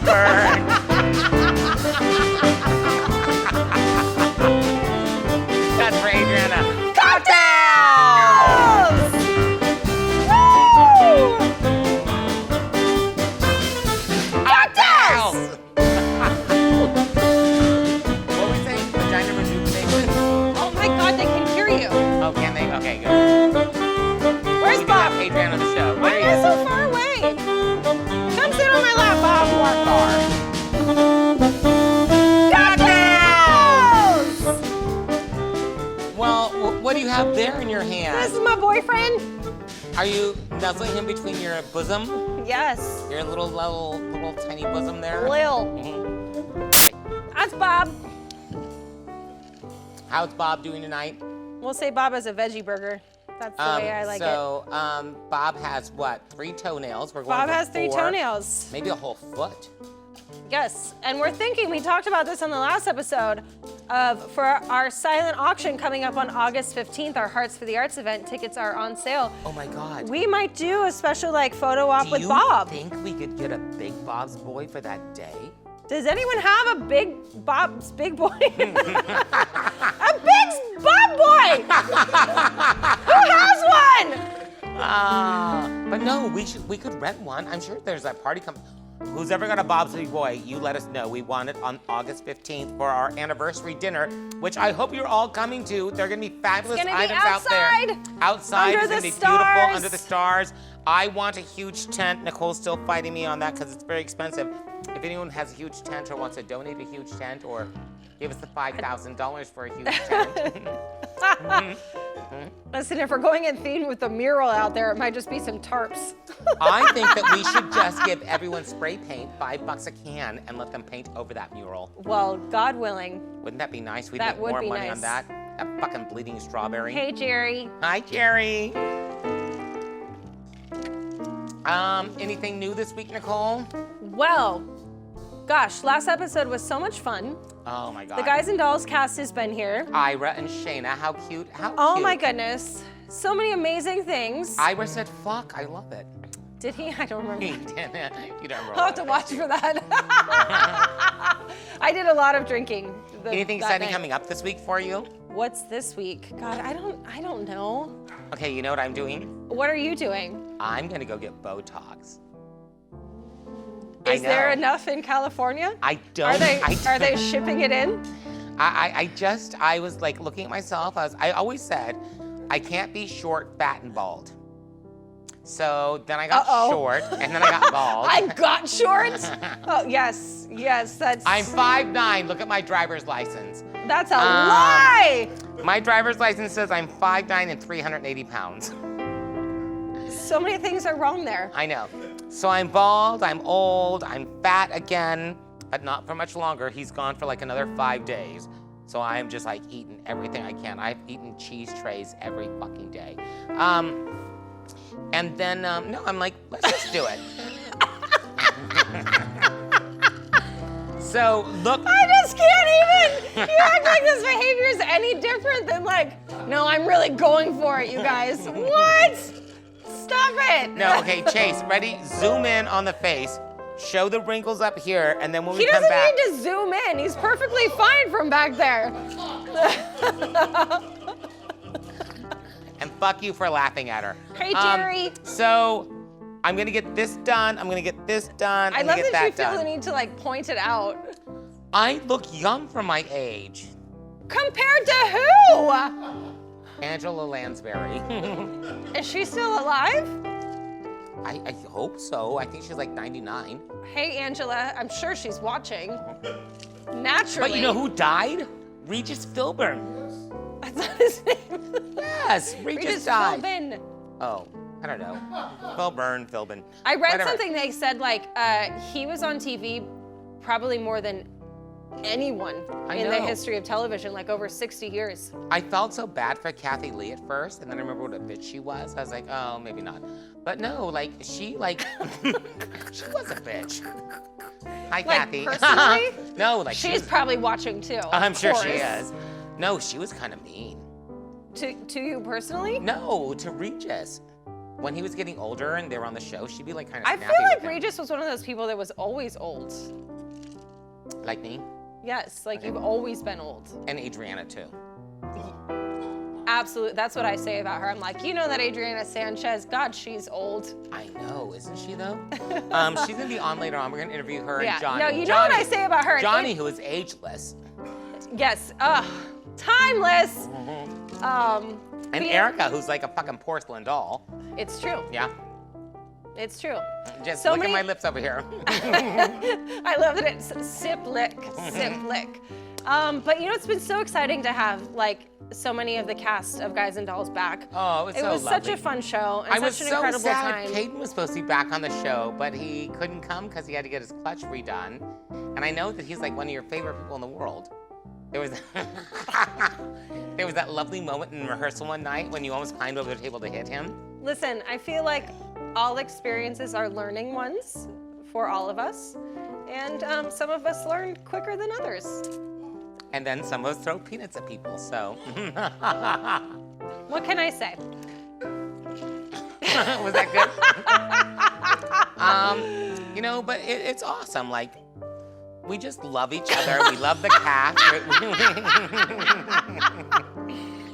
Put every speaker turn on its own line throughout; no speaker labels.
burn. That's for Adriana.
Cocktails! Woo! Cocktails!
What were we saying? Vagina rejuvenation?
Oh my God, they can hear you.
Oh, can they? Okay, good.
Where's
We do
Bob?
have Adriana on the show.
Why
There he
are you
is.
so far away? Come sit on my lap, Bob.
More far.
Cocktails!
Well, what do you have there in your hand?
This is my boyfriend.
Are you nuzzling him between your bosom?
Yes.
Your little tiny bosom there?
Lil.
Mhm.
That's Bob.
How's Bob doing tonight?
We'll say Bob has a veggie burger. That's the way I like it.
Bob has what? 3 toenails. We're going
Bob
for
has 3
4.
toenails.
Maybe a whole foot.
Yes, and we're thinking, we talked about this on the last episode, for our silent auction coming up on August 15th, our Hearts for the Arts event. Tickets are on sale.
Oh my God.
We might do a special photo op with
Do
Bob.
you think we could get a big Bob's boy for that day?
Does anyone have a big Bob's big boy? A big Bob boy! Who has one?
But no, we could rent one. I'm sure there's a party coming. Who's ever got a Bob's Big Boy, you let us know. We want it on August 15th for our anniversary dinner, which I hope you're all coming to. There are gonna be fabulous
It's gonna be
items out there.
Under
Outside, it's
the
gonna be
stars.
beautiful, under the stars. I want a huge tent. Nicole's still fighting me on that because it's very expensive. If anyone has a huge tent or wants to donate a huge tent or give us the $5,000 for a huge tent.
Listen, if we're going in theme with the mural out there, it might just be some tarps.
I think that we should just give everyone spray paint, $5 a can, and let them paint over that mural.
Well, God willing.
Wouldn't that be nice? We'd
That
make
would
more
be
money
nice.
on that. That fucking bleeding strawberry.
Hey, Jerry.
Hi, Jerry. Anything new this week, Nicole?
Well, gosh, last episode was so much fun.
Oh my God.
The Guys and Dolls cast has been here.
Ira and Shayna, how cute, how cute.
Oh my goodness. So many amazing things.
Ira said, fuck, I love it.
Did he? I don't remember.
You don't remember.
I'll have to watch for that. I did a lot of drinking.
Anything
that
exciting
night.
coming up this week for you?
What's this week? God, I don't know.
Okay, you know what I'm doing?
What are you doing?
I'm gonna go get Botox.
Is there enough in California?
I don't.
Are they shipping it in?
I was like looking at myself. I always said, I can't be short, fat, and bald. So then I got short, and then I got bald.
I got short? Oh, yes, that's...
I'm 5'9", look at my driver's license.
That's a lie!
My driver's license says I'm 5'9" and 380 pounds.
So many things are wrong there.
I know. So I'm bald, I'm old, I'm fat again, but not for much longer. He's gone for like another 5 days. So I'm just like eating everything I can. I've eaten cheese trays every fucking day. And then, no, I'm like, let's just do it. So look.
I just can't even. You act like this behavior is any different than no, I'm really going for it, you guys. What? Stop it.
No, okay, Chase, ready? Zoom in on the face. Show the wrinkles up here, and then when we
He
come
doesn't
back.
need to zoom in. He's perfectly fine from back there.
And fuck you for laughing at her.
Hey, Jerry.
So I'm gonna get this done. I'm gonna get this done.
I
I'm
love
gonna get
that you
that
feel the
done.
need to point it out.
I look young for my age.
Compared to who?
Angela Lansbury.
Is she still alive?
I hope so. I think she's like 99.
Hey, Angela, I'm sure she's watching. Naturally.
But you know who died? Regis Philbin.
That's not his name.
Yes, Regis
Regis
died.
Philbin.
Oh, I don't know. Philbin.
I read
Whatever.
something they said he was on TV probably more than anyone in the
know.
history of television, over 60 years.
I felt so bad for Kathy Lee at first, and then I remember what a bitch she was. I was like, oh, maybe not. But no, she she was a bitch. Hi, Kathy.
Personally?
No,
She's probably watching too.
I'm sure she
course.
is. No, she was kind of mean.
To you personally?
No, to Regis. when he was getting older and they were on the show, she'd be like kind of
I
snappy
feel like
with him.
Regis was one of those people that was always old.
Like me
Yes, like you've always been old.
and Adriana too.
Absolutely, that's what I say about her. I'm like, you know that Adriana Sanchez, God, she's old.
I know, isn't she though? She's gonna be on later on. We're gonna interview her
Yeah.
and Johnny.
No, you know what I say about her.
Johnny, who is ageless.
Yes, timeless.
And
But yeah,
Erica, who's like a fucking porcelain doll.
It's true.
Yeah.
It's true.
Just
So
look
many-
at my lips over here.
I love that it's sip lick, sip lick. But you know, it's been so exciting to have like so many of the cast of Guys and Dolls back.
Oh, it was so
such a
lovely.
fun show and
I was
such an
so
incredible
sad.
time.
Caden was supposed to be back on the show, but he couldn't come because he had to get his clutch redone. And I know that he's like one of your favorite people in the world. There was there was that lovely moment in rehearsal one night when you almost climbed over the table to hit him.
Listen, I feel like all experiences are learning ones for all of us. And some of us learn quicker than others.
And then some of us throw peanuts at people, so.
What can I say?
Was that good? You know, but it's awesome. Like, we just love each other. We love the cast.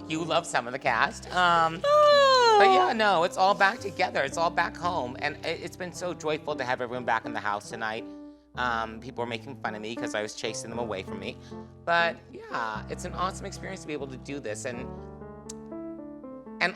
You love some of the cast. But yeah, no, it's all back together. It's all back home. And it's been so joyful to have everyone back in the house tonight. People were making fun of me because I was chasing them away from me. But yeah, it's an awesome experience to be able to do this. And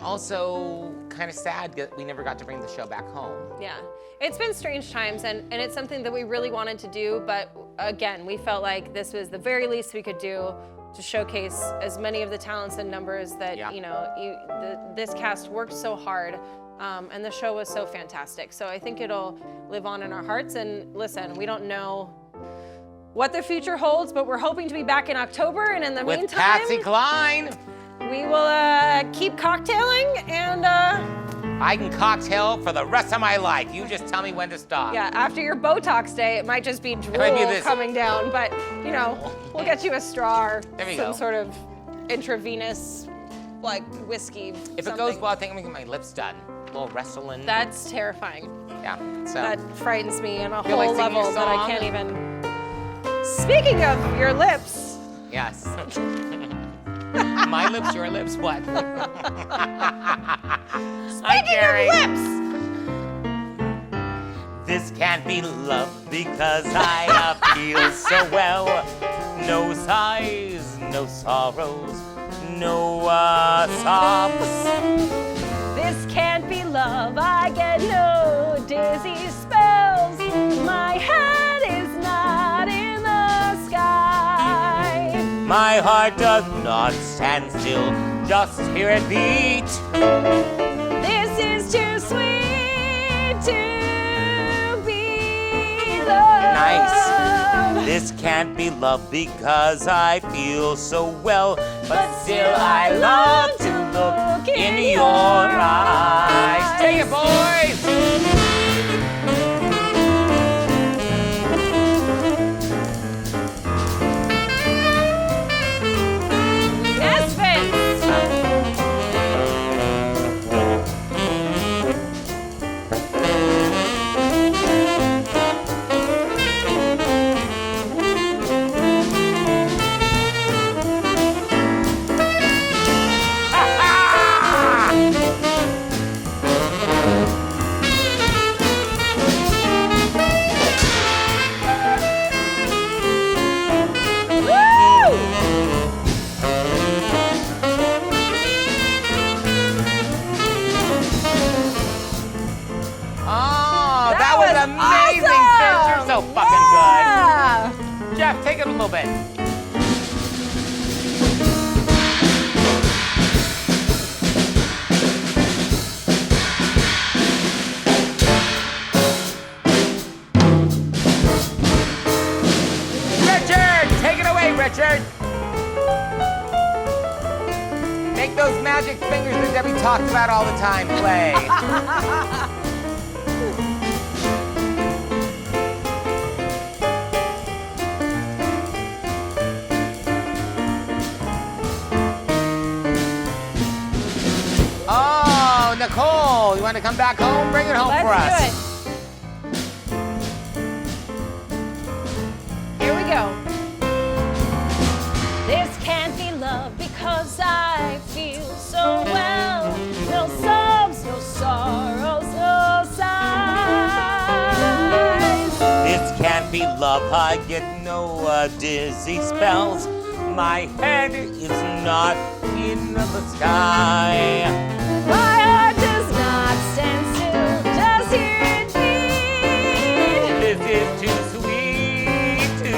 also kind of sad that we never got to bring the show back home.
Yeah, it's been strange times, and it's something that we really wanted to do, but again, we felt like this was the very least we could do to showcase as many of the talents and numbers that,
Yeah.
you know, this cast worked so hard, and the show was so fantastic. So I think it'll live on in our hearts, and listen, we don't know what the future holds, but we're hoping to be back in October, and in the
With
meantime,
Patsy Cline,
we will keep cocktailing, and
I can cocktail for the rest of my life. You just tell me when to stop.
yeah, after your Botox day, it might just be drool
might be this.
coming down, but you know, we'll get you a straw or
There we
some
go.
sort of intravenous, like whiskey.
If it goes well, I think I'm gonna get my lips done. A little wrestling.
That's terrifying.
Yeah. So.
That frightens me on a
Feel like
whole
singing a
level that I
song?
can't even. Speaking of your lips,
Yes. My lips, your lips, what? Hi,
speaking
Gary.
of lips,
This can't be love because I feel so well. No sighs, no sorrows, no sobs.
this can't be love. I get no dizzy spells. My head is not in the sky.
My heart does not stand still, just hear it beat.
This is too sweet to be loved.
Nice. This can't be love because I feel so well, but still I love to look in your eyes. Take it, boys!
Yes, Vince.
Oh, that was amazing, Vince. You're so fucking good. Jeff, take it a little bit. Richard, take it away, Richard. Make those magic fingers that Debbie talks about all the time play. Oh, Nicole. Nicole, you want to come back home? Bring it home for us.
Let's do it. Here we go. This can't be love because I feel so well. No sobs, no sorrows, no sighs.
This can't be love, I get no dizzy spells. My head is not in the sky.
My heart does not stand still, just here indeed.
This is too sweet to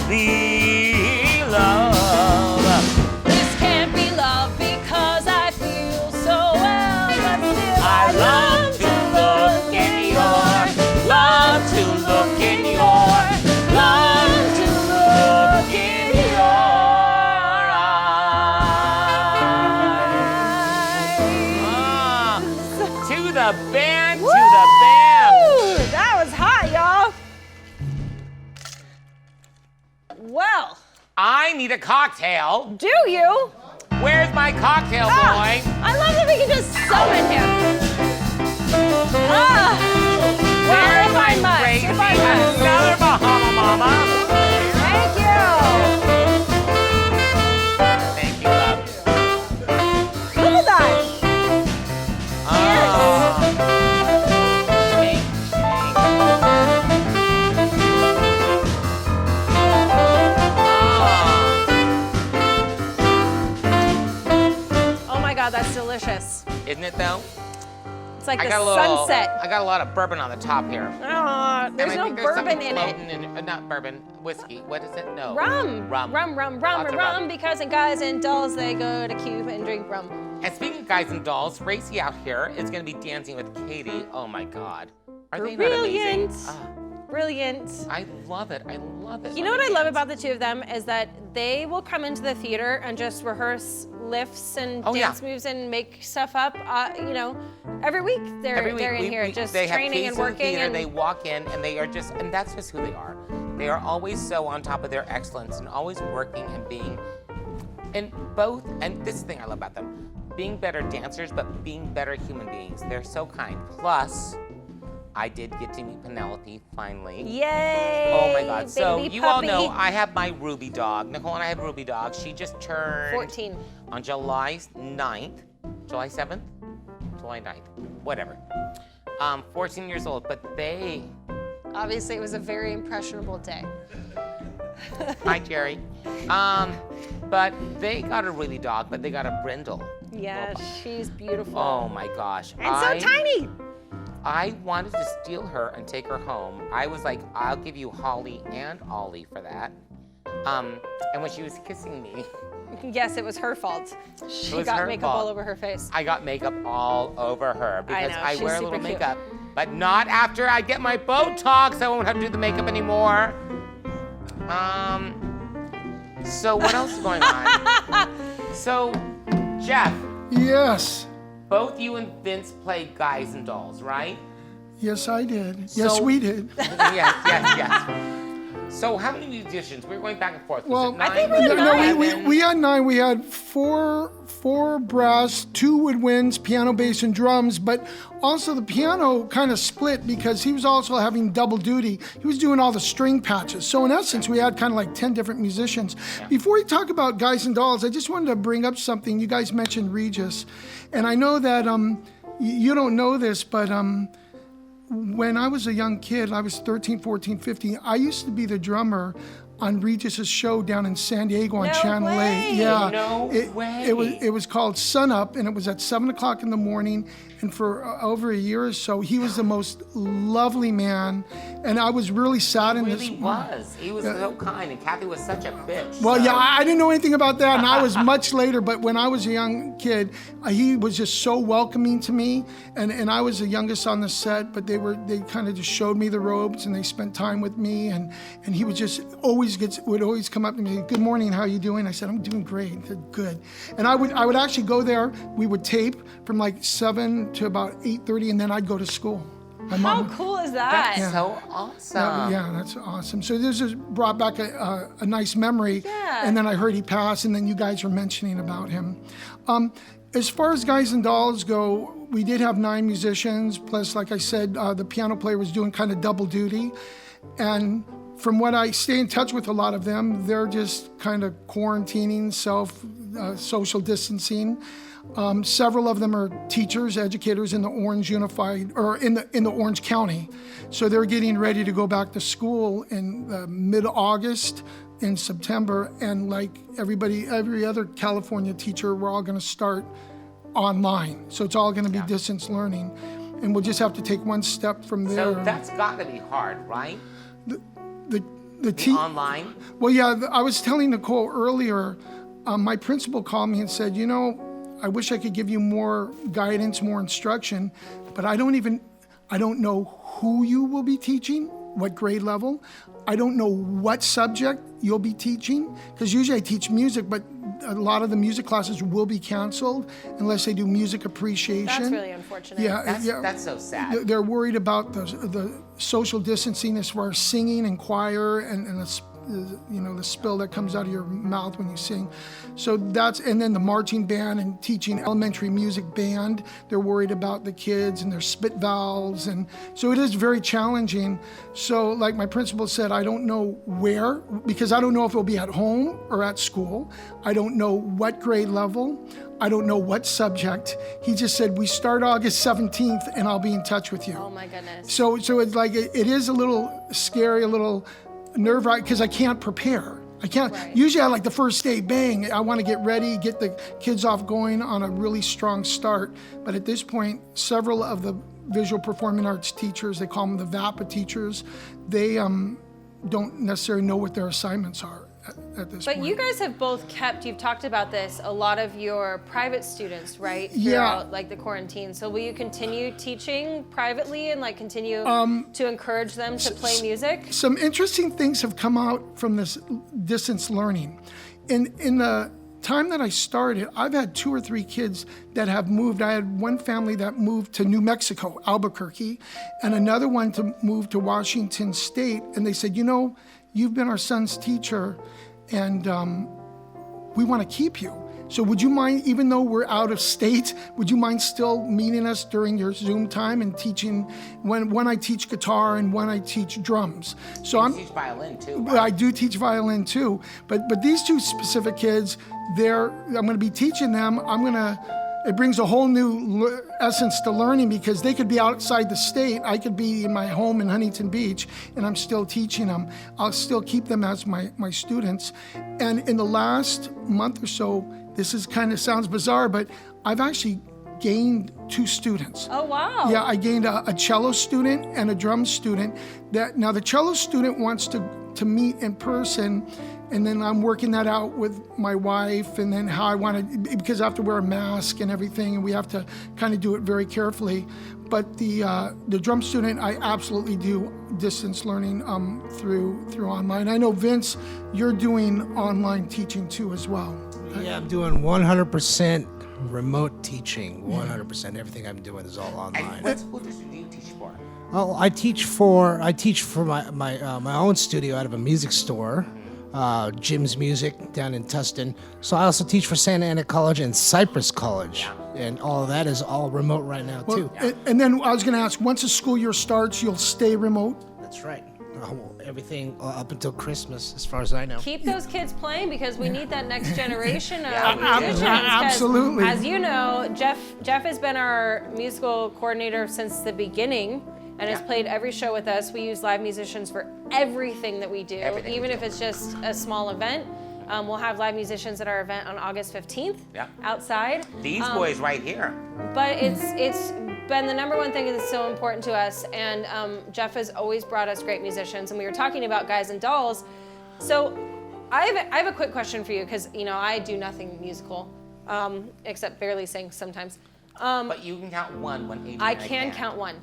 be love.
This can't be love because I feel so well, but still
I love to look in your, love to look in your, love to look in your eyes. To the band, to the band.
Woo! That was hot, y'all. Well,
I need a cocktail.
do you?
Where's my cocktail, boy?
I love that we can just summon him.
Where's
if I
my
must,
crazy
if I must.
another Bahama Mama?
Thank you.
Thank you, love.
Look at that.
Shake, shake.
Oh my God, that's delicious.
Isn't it though?
It's like
I
the
got a little.
sunset.
I got a lot of bourbon on the top here.
There's
And I
no
think there's
bourbon
something
in it.
floating not bourbon, whiskey. What is it? No.
Rum.
Rum.
Rum, rum, rum,
Lots
and
of
rum, because in Guys and Dolls, they go to Cuba and drink rum.
And speaking of guys and dolls, Racy out here is going to be dancing with Katie. Oh my God. Are they not amazing?
Brilliant.
Ah,
Brilliant.
I love it. I love it.
You know what I love about the two of them is that they will come into the theater and just rehearse lifts and
Oh, yeah.
dance moves and make stuff up. Every week they're
Every week,
in here just
they have
training
keys
and
to the
working.
theater,
And
they walk in and they are just, and that's just who they are. They are always so on top of their excellence and always working and being, and this is the thing I love about them, being better dancers, but being better human beings. They're so kind. Plus, I did get to meet Penelope finally.
yay!
Oh my God. So
baby
you all
puppy.
know I have my Ruby dog. Nicole and I have Ruby dog. She just turned
14.
on July 9th, July 7th, July 9th, whatever. 14 years old, but they,
Obviously, it was a very impressionable day.
hi Jerry. But they got a Ruby dog, but they got a brindle.
Yeah, she's beautiful.
Oh my gosh.
and so tiny.
I wanted to steal her and take her home. I was like, I'll give you Holly and Ollie for that. And when she was kissing me,
Yes, it was her fault. She
was
got
her
makeup
fault.
all over her face.
I got makeup all over her because
know,
I
she's
wear a
super
little
cute.
makeup, but not after I get my Botox. I won't have to do the makeup anymore. So what else is going on? So, Jeff,
Yes.
both you and Vince played Guys and Dolls, right?
Yes, I did. Yes,
So-
we did.
Yes. So how many musicians? We're going back and forth. Was
Well,
it nine?
I think we
Was
had
it
No,
nine.
we had 9. We had four brass, 2 woodwinds, piano, bass, and drums. But also the piano kind of split because he was also having double duty. He was doing all the string patches. So in essence, we had kind of like 10 different musicians. Before we talk about Guys and Dolls, I just wanted to bring up something. You guys mentioned Regis, and I know that you don't know this, but when I was a young kid, I was 13, 14, 15, I used to be the drummer on Regis's show down in San Diego on
No
Channel
way.
8. Yeah.
No way.
It was called Sun Up, and it was at 7 o'clock in the morning. And for over a year or so, he was the most lovely man. And I was really sad in
He
this.
really was. He was so kind, and Kathy was such a bitch.
Well,
so-
yeah, I didn't know anything about that, and I was much later. But when I was a young kid, he was just so welcoming to me, and I was the youngest on the set. But they kind of just showed me the ropes, and they spent time with me, and he would just would always come up to me and say, "Good morning, how you doing?" I said, "I'm doing great." He said, "Good." And I would actually go there. We would tape from like 7 to about 8:30, and then I'd go to school. My
How
mom.
cool is that?
That's so awesome.
Yeah, that's awesome. So this has brought back a nice memory.
Yeah.
And then I heard he passed, and then you guys were mentioning about him. As far as Guys and Dolls go, we did have 9 musicians, plus, like I said, the piano player was doing kind of double duty. And from what I stay in touch with a lot of them, they're just kind of quarantining, social distancing. Several of them are teachers, educators in the Orange Unified, or in the Orange County. So they're getting ready to go back to school in mid-August, in September, and like every other California teacher, we're all going to start online. So it's all going to be distance learning, and we'll just have to take one step from there.
So that's got to be hard, right?
The
Online?
Well, yeah, I was telling Nicole earlier, my principal called me and said, you know, I wish I could give you more guidance, more instruction, but I don't know who you will be teaching, what grade level. I don't know what subject you'll be teaching, because usually I teach music, but a lot of the music classes will be canceled unless they do music appreciation.
That's really unfortunate.
That's so sad.
They're worried about the social distancing as far as singing and choir and the spill that comes out of your mouth when you sing. So and then the marching band and teaching elementary music band, they're worried about the kids and their spit valves. And so it is very challenging. So like my principal said, I don't know where, because I don't know if it'll be at home or at school. I don't know what grade level. I don't know what subject. He just said, we start August 17th and I'll be in touch with you.
Oh my goodness.
So it's like, it is a little scary, a little nerve-wracking, because I can't prepare. I can't.
Right.
Usually I like the first day, bang, I want to get ready, get the kids off going on a really strong start. But at this point, several of the visual performing arts teachers, they call them the VAPA teachers, they don't necessarily know what their assignments are at this point.
But you guys have both you've talked about this, a lot of your private students, right?
Yeah.
Throughout, like the quarantine. So will you continue teaching privately and like continue to encourage them to play music?
Some interesting things have come out from this distance learning. In the time that I started, I've had 2 or 3 kids that have moved. I had one family that moved to New Mexico, Albuquerque, and another one to move to Washington State. And they said, you know, you've been our son's teacher, and we want to keep you. So would you mind, even though we're out of state, would you mind still meeting us during your Zoom time and teaching, when I teach guitar and when I teach drums? So
You teach violin too, right?
I do teach violin too, but these 2 specific kids, I'm going to be teaching them. It brings a whole new essence to learning, because they could be outside the state. I could be in my home in Huntington Beach, and I'm still teaching them. I'll still keep them as my students. And in the last month or so, this sounds bizarre, but I've actually gained 2 students.
Oh, wow.
Yeah, I gained a cello student and a drum student. Now the cello student wants to meet in person, and then I'm working that out with my wife, and then how I want to, because I have to wear a mask and everything, and we have to kind of do it very carefully. But the drum student, I absolutely do distance learning through online. I know, Vince, you're doing online teaching too as well.
Yeah, I'm doing 100% remote teaching. 100%. Everything I'm doing is all online.
And what school district do you teach for?
Oh, I teach for my own studio out of a music store, Jim's Music down in Tustin. So I also teach for Santa Ana College and Cypress College, and all of that is all remote right now too.
And then I was going to ask, once the school year starts, you'll stay remote?
That's right. Everything up until Christmas, as far as I know.
Keep those kids playing, because we need that next generation of musicians. 'Cause
Absolutely.
As you know, Jeff has been our musical coordinator since the beginning, and has played every show with us. We use live musicians for everything that we do, even if it's just a small event. We'll have live musicians at our event on August 15th outside.
These boys right here.
But it's been the number one thing that's so important to us, and Jeff has always brought us great musicians, and we were talking about Guys and Dolls. So I have a quick question for you, because I do nothing musical, except barely sing sometimes.
But you can count one when Adriana
I can count one.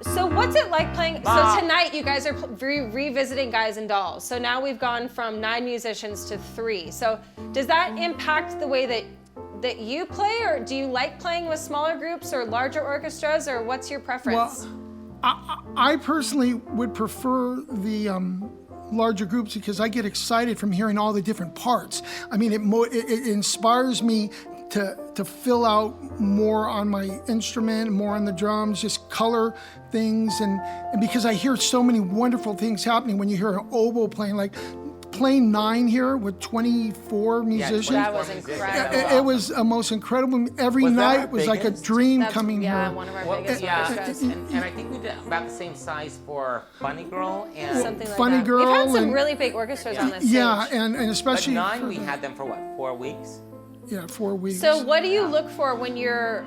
So what's it like playing? So tonight you guys are revisiting Guys and Dolls. So now we've gone from 9 musicians to 3. So does that impact the way that you play, or do you like playing with smaller groups or larger orchestras, or what's your preference?
Well, I personally would prefer the larger groups, because I get excited from hearing all the different parts. I mean, it inspires me to fill out more on my instrument, more on the drums, just color things, and because I hear so many wonderful things happening when you hear an oboe playing, like playing 9 here with 24 musicians.
That was
24
incredible.
It was a most incredible. Every
Was that
night
our
was like a
biggest?
dream
That's,
coming
yeah,
here.
one of our
Well,
biggest
yeah,
orchestras.
and I think we did about the same size for Funny Girl and.
Something like
Funny
that.
Girl
We've had some
and-
really big orchestras on this stage.
Yeah, and
But
especially
9,
for
we
the-
had them for what, 4 weeks?
4 weeks.
So what do you look for when you're?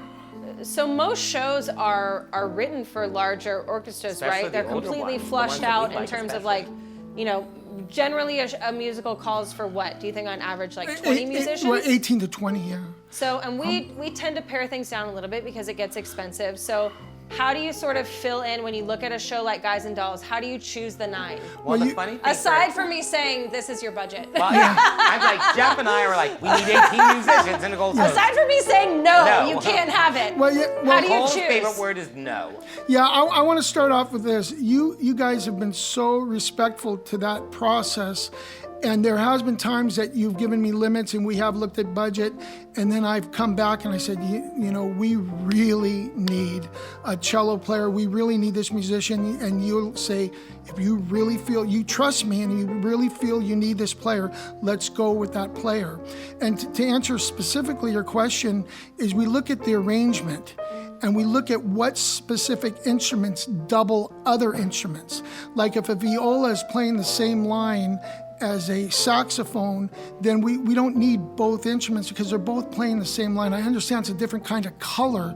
So most shows are written for larger orchestras,
Especially
right? They're
the older
completely
ones, the
flushed
ones that we
out in
like
terms of
especially.
like, you know, generally a musical calls for what? Do you think on average like 20 musicians?
Well, 18 to 20, yeah.
So, and we tend to pare things down a little bit because it gets expensive. So, how do you sort of fill in when you look at a show like Guys and Dolls? How do you choose the 9?
Well, the
you-
funny thing
Aside
for
from me saying this is your budget.
well, yeah, I'm like, Jeff and I were like, we need 18 musicians, and Nicole says,
Aside from me saying no,
No.
you can't have it.
Well, yeah,
How do you
Nicole's
choose?
favorite word is no.
Yeah, I want to start off with this. You guys have been so respectful to that process. And there has been times that you've given me limits and we have looked at budget, and then I've come back and I said, you know, we really need a cello player. We really need this musician. And you'll say, if you really feel, you trust me and you really feel you need this player, let's go with that player. And to answer specifically your question is we look at the arrangement and we look at what specific instruments double other instruments. Like if a viola is playing the same line as a saxophone, then we don't need both instruments because they're both playing the same line. I understand it's a different kind of color,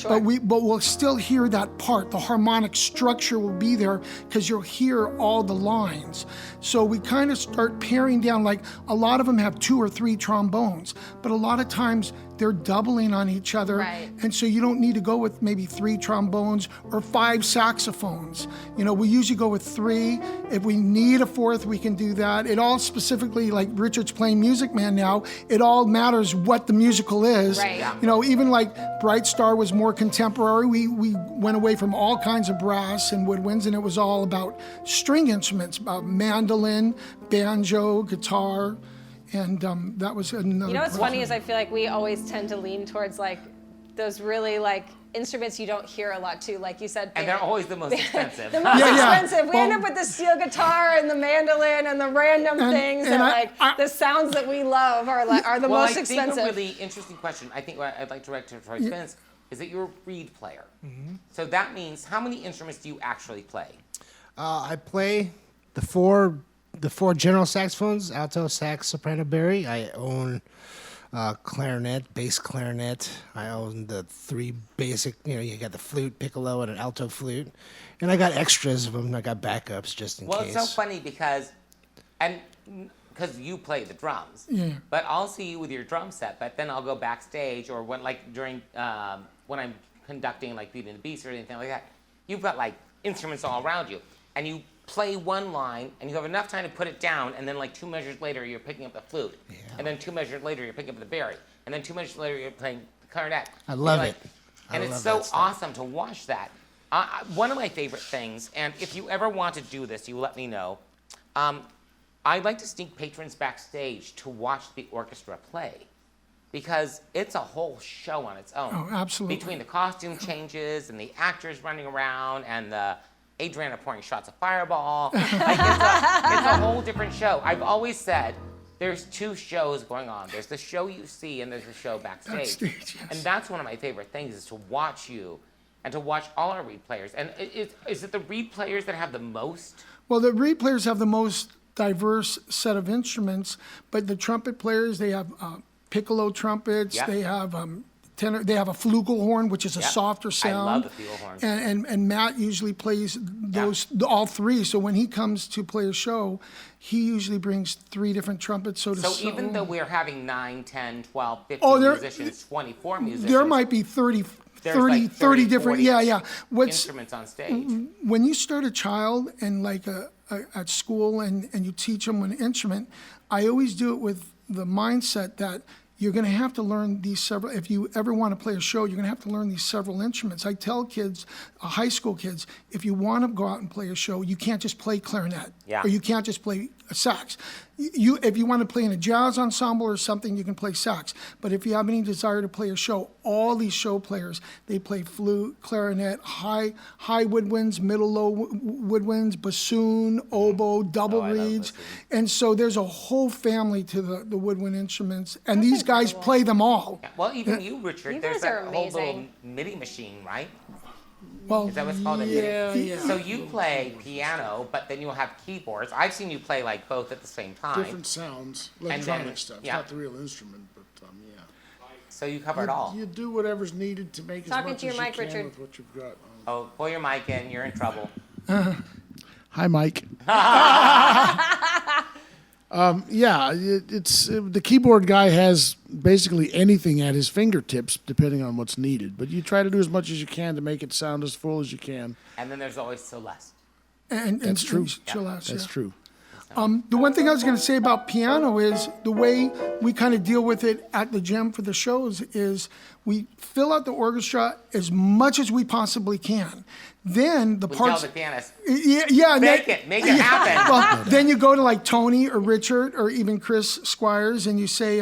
but we'll still hear that part. The harmonic structure will be there because you'll hear all the lines. So we kind of start paring down, like a lot of them have 2 or 3 trombones, but a lot of times they're doubling on each other.
Right.
And so you don't need to go with maybe 3 trombones or 5 saxophones. You know, we usually go with 3. If we need a 4th, we can do that. It all specifically, like Richard's playing Music Man now, it all matters what the musical is.
Right. Yeah.
You know, even like Bright Star was more contemporary. We went away from all kinds of brass and woodwinds, and it was all about string instruments, about mandolin, banjo, guitar. And that was another.
You know what's
project.
funny is I feel like we always tend to lean towards like those really like instruments you don't hear a lot too, like you said.
And they're always the most expensive.
the most
Yeah.
expensive. We end
Well-
up with the steel guitar and the mandolin and the random things
and
that
I-
the sounds that we love are the
Well,
most
I think
expensive.
a really interesting question, I think what I'd like to direct to Troy Spence, is that you're a reed player. So that means how many instruments do you actually play?
I play the four general saxophones: alto, sax, soprano, bari. I own clarinet, bass clarinet. I own the 3 basic. You got the flute, piccolo, and an alto flute, and I got extras of them. I got backups just in
Well,
case.
it's so funny because you play the drums, but I'll see you with your drum set, but then I'll go backstage or when during when I'm conducting like Beauty and the Beast or anything like that, you've got like instruments all around you, and you play one line and you have enough time to put it down, and then like 2 measures later you're picking up the flute, and then 2 measures later you're picking up the bari, and then 2 measures later you're playing the clarinet.
I love
You're
it.
And
I
it's
love
so
that stuff.
awesome to watch that. One of my favorite things, and if you ever want to do this, you let me know. I'd like to sneak patrons backstage to watch the orchestra play, because it's a whole show on its own.
Oh, absolutely.
Between the costume changes and the actors running around and the Adriana pouring shots of Fireball, like it's a whole different show. I've always said there's 2 shows going on. There's the show you see and there's the show backstage.
Backstage, yes.
And that's one of my favorite things, is to watch you and to watch all our reed players. And is it the reed players that have the most?
Well, the reed players have the most diverse set of instruments, but the trumpet players, they have piccolo trumpets,
Yeah.
they have tenor, they have a flugelhorn, which is a
Yeah.
softer
I
sound.
love the flugelhorn.
And Matt usually plays those all 3. So when he comes to play a show, he usually brings 3 different trumpets. So
Even though we're having 9, 10, 12, 15
Oh, there-
musicians, 24 musicians,
there might be 30,
there's
30,
like
30
30,
different.
40
Yeah. What's
instruments on stage.
when you start a child and like at school and you teach them an instrument, I always do it with the mindset that you're going to have to learn these several, if you ever want to play a show, you're going to have to learn these several instruments. I tell kids, high school kids, if you want to go out and play a show, you can't just play clarinet.
Yeah.
Or you can't just play a sax. If you want to play in a jazz ensemble or something, you can play sax. But if you have any desire to play a show, all these show players, they play flute, clarinet, high woodwinds, middle low woodwinds, bassoon, oboe, double
I love
reeds.
bassoon.
And so there's a whole family to the woodwind instruments. And these guys play them all.
Well, even you, Richard,
You
there's
guys are
that whole little
amazing.
MIDI machine, right?
Well,
Is that what's called a
Yeah,
MIDI?
yeah.
So you play piano, but then you'll have keyboards. I've seen you play like both at the same time.
Different sounds,
then-
electronic stuff.
yeah.
Not the real instrument, but yeah.
So you cover it all.
You do whatever's needed to make as
Talking
much
to your
as you
mic,
can
Richard.
with what you've got.
Oh, pull your mic in. You're in trouble.
Hi, Mike. Yeah, it's the keyboard guy has basically anything at his fingertips, depending on what's needed. But you try to do as much as you can to make it sound as full as you can.
And then there's always Celeste.
and
That's true.
Celeste,
That's
yeah.
true.
The one thing I was going to say about piano is the way we kind of deal with it at the gym for the shows is we fill out the orchestra as much as we possibly can. Then the
We tell
parts.
the pianist,
Yeah, and
make
then-
it, make it happen.
Well, then you go to like Tony or Richard or even Chris Squires and you say,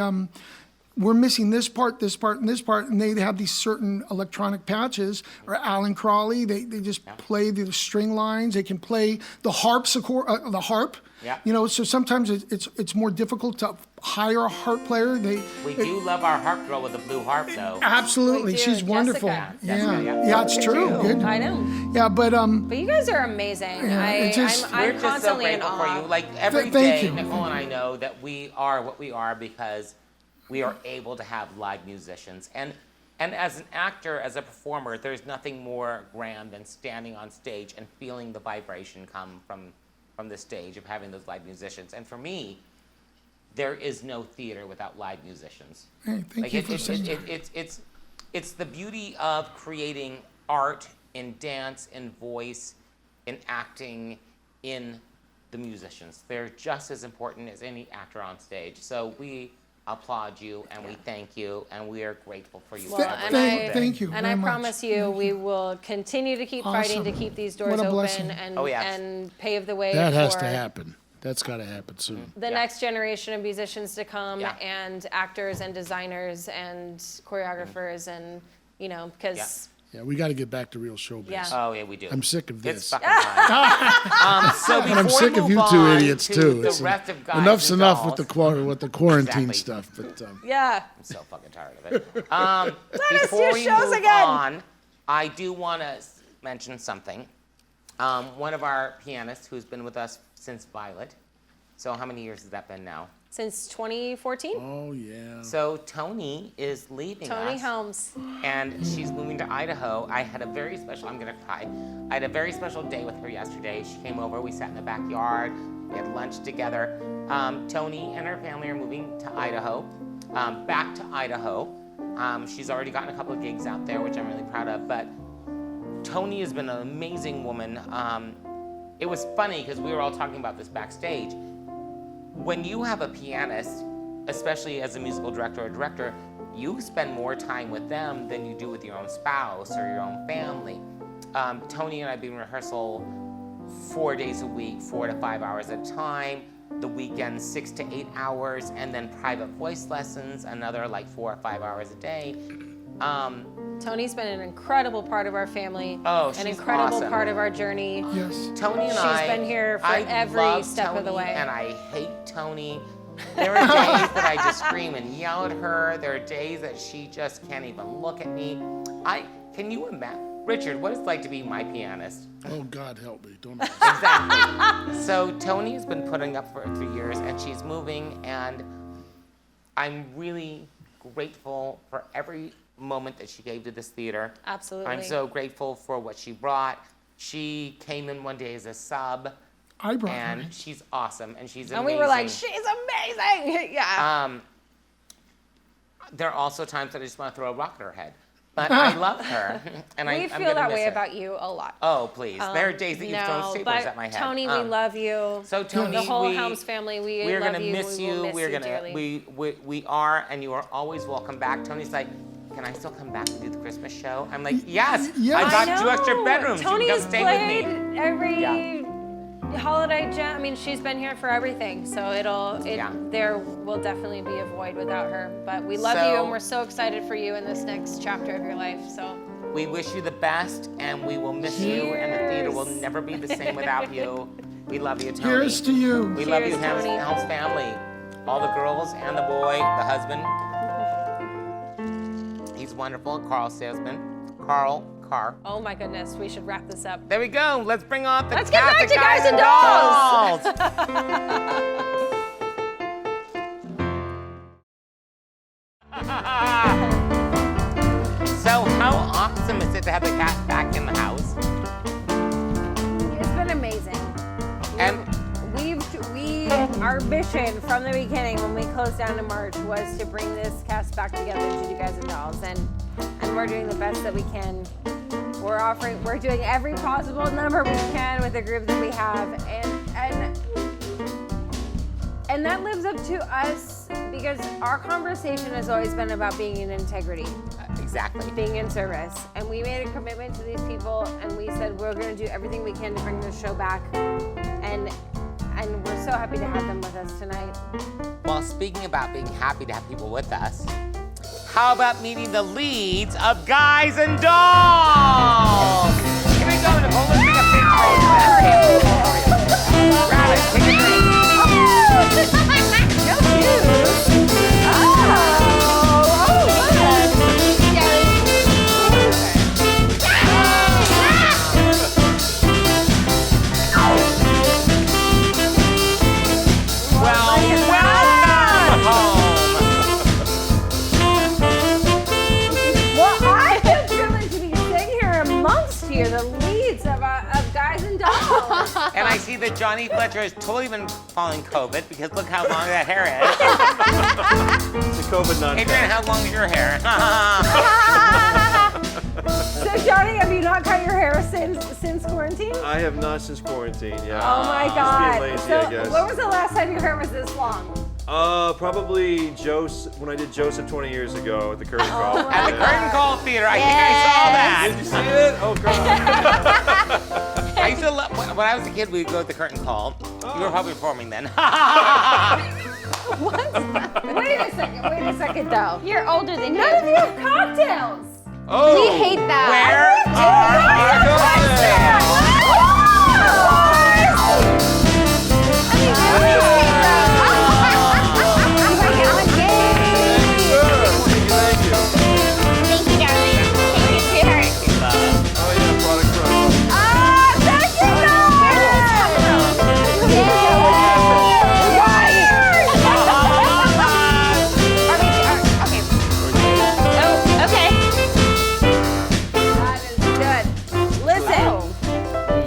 we're missing this part, and this part, and they have these certain electronic patches. Or Alan Crawley, they just play the string lines. They can play the the harp.
Yeah.
You know, so sometimes it's more difficult to hire a harp player.
We do love our harp girl with the blue harp, though.
Absolutely,
We do,
she's wonderful.
Jessica.
Jessica, yeah.
Yeah, it's true. Good.
I know.
Yeah, but
But you guys are amazing.
it's just-
I'm
We're just so
constantly in
grateful for
awe.
you. Like every
Thank
day,
you.
Nicole and I know that we are what we are because we are able to have live musicians. And as an actor, as a performer, there's nothing more grand than standing on stage and feeling the vibration come from the stage of having those live musicians. And for me, there is no theater without live musicians.
Hey, thank you for saying that.
It's the beauty of creating art in dance, in voice, in acting, in the musicians. They're just as important as any actor on stage. So we applaud you and we thank you and we are grateful for you.
Well,
every
and
single
I-
day.
Thank you.
And
very
I
much.
promise you, we will continue to keep fighting to
Awesome.
keep these doors
What a
open
blessing.
and
Oh, yes.
and pave the way
That has
for
to happen. That's got to happen soon.
the
Yeah.
next generation of musicians to come
Yeah.
and actors and designers and choreographers and because
Yeah, we got to get back to real showbiz.
Yeah.
Oh yeah, we do.
I'm sick of
It's
this.
fucking time. So before
I'm sick
we
of you
move
two
on
idiots
to
too.
The
It's,
rest of guys
enough's
and
enough
dolls,
with the quarantine
Exactly.
stuff. But
yeah.
I'm so fucking tired of it. Before
your
we
shows
move
again.
on, I do want to mention something. One of our pianists who's been with us since Violet. So how many years has that been now?
Since 2014,
oh yeah.
So Tony is leaving
Tony
us.
Helms.
And she's moving to Idaho. I had a very special, I'm gonna cry. I had a very special day with her yesterday. She came over, we sat in the backyard, we had lunch together. Tony and her family are moving to Idaho, back to Idaho. She's already gotten a couple of gigs out there, which I'm really proud of, but Tony has been an amazing woman. It was funny because we were all talking about this backstage. When you have a pianist, especially as a musical director or director, you spend more time with them than you do with your own spouse or your own family. Tony and I be in rehearsal 4 days a week, 4 to 5 hours at a time. The weekends, 6 to 8 hours, and then private voice lessons, another like 4 or 5 hours a day.
Tony's been an incredible part of our family.
Oh,
an
she's
incredible
awesome.
part of our journey.
Yes.
Tony and
She's
I.
been here for
I
every
love
step of the
Tony
way.
And I hate Tony. There are days that I just scream and yell at her. There are days that she just can't even look at me. Can you imagine, Richard, what it's like to be my pianist?
Oh God, help me! Don't. ask.
Exactly. So Tony has been putting up for it for years, and she's moving, and I'm really grateful for every moment that she gave to this theater.
Absolutely.
I'm so grateful for what she brought. She came in one day as a sub,
I brought her.
and she's awesome, and she's amazing.
And we were like, she's amazing. Yeah.
There are also times that I just want to throw a rock at her head. but I love her. And
We
I'm
feel
gonna
that
miss
way
her.
about you a lot.
Oh, please. There are days that you've thrown
No,
staples
but
at my head.
Tony, we love you.
So Tony,
the whole
we-
Helms family, we
We're
love
gonna
you.
miss
we will
you.
miss
We're
you
gonna
dearly.
we are, and you are always welcome back. Tony's like, can I still come back and do the Christmas show? I'm like, yes.
yes.
I got
I
2 extra
know.
bedrooms. You
Tony's
can come stay
played
with me.
every
Yeah.
holiday jam. I mean, she's been here for everything, so
Yeah.
there will definitely be a void without her. But we love you, and we're so excited for you in this next chapter of your life. So
We wish you the best, and we will miss you, and the theater will
Cheers.
never be the same without you. We love you, Tony.
Here's to you.
We love you,
Cheers,
Helms,
Tony.
Helms family. All the girls and the boy, the husband. He's wonderful. Carl's husband. Carl.
oh my goodness, we should wrap this up.
There we go. Let's bring on the
Let's get
cast
back
of
to Guys and
So how awesome is it to have the cat back in the house?
It's been amazing.
And
Our mission from the beginning when we closed down in March was to bring this cast back together to do Guys and Dolls, and we're doing the best that we can. We're doing every possible number we can with the group that we have, and that lives up to us because our conversation has always been about being in integrity,
exactly.
being in service, and we made a commitment to these people, and we said we're going to do everything we can to bring this show back, and we're so happy to have them with us tonight.
Well, speaking about being happy to have people with us, how about meeting the leads of Guys and Dolls? Here we go, Nicole. Let's make a big drink. Grab it, take a drink. Well, welcome home.
Well, I feel privileged to be sitting here amongst you, the leads of Guys and Dolls.
And I see that Johnny Fletcher has totally been following COVID because look how long that hair is.
The COVID non
Adrian, how long is your hair?
So, Johnny, have you not cut your hair since quarantine?
I have not since quarantine, yeah.
Oh my God!
being lazy,
So,
I guess.
when was the last time your hair was this long?
Probably when I did Joseph 20 years ago at the Curtain Call.
At the Curtain Call Theater, I think I saw that.
Did you see it? Oh, God.
I used to love, when I was a kid, we would go to the Curtain Call. You were probably performing then.
Wait a second, though.
You're older than
None of
him.
you have cocktails.
Oh,
We hate that.
Where are our cocktails?
thank you.
Thank you, darling. Thank you, sweetheart.
Oh, yeah, product front.
Okay. Oh, okay.
That is good. Listen,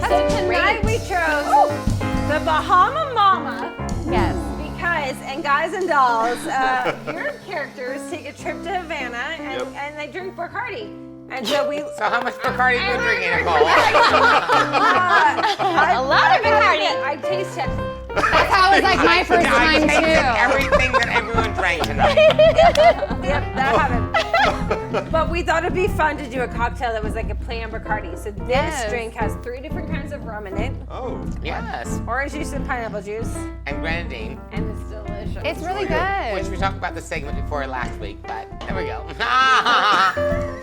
so tonight we chose the Bahama Mama.
Yes.
Because, and Guys and Dolls, your characters take a trip to Havana and they drink Bacardi. And so we.
So how much Bacardi have you been drinking, Nicole?
A lot of Bacardi.
I taste tested.
That was like my first
I
time
tasted
too.
everything that everyone drank tonight.
Yep, that happened. But we thought it'd be fun to do a cocktail that was like a play on Bacardi. So this
Yes.
drink has 3 different kinds of rum in it:
Oh,
Yes,
orange juice and pineapple juice,
and grenadine,
and it's delicious.
It's really
which
good.
we talked about the segment before last week, but there we go.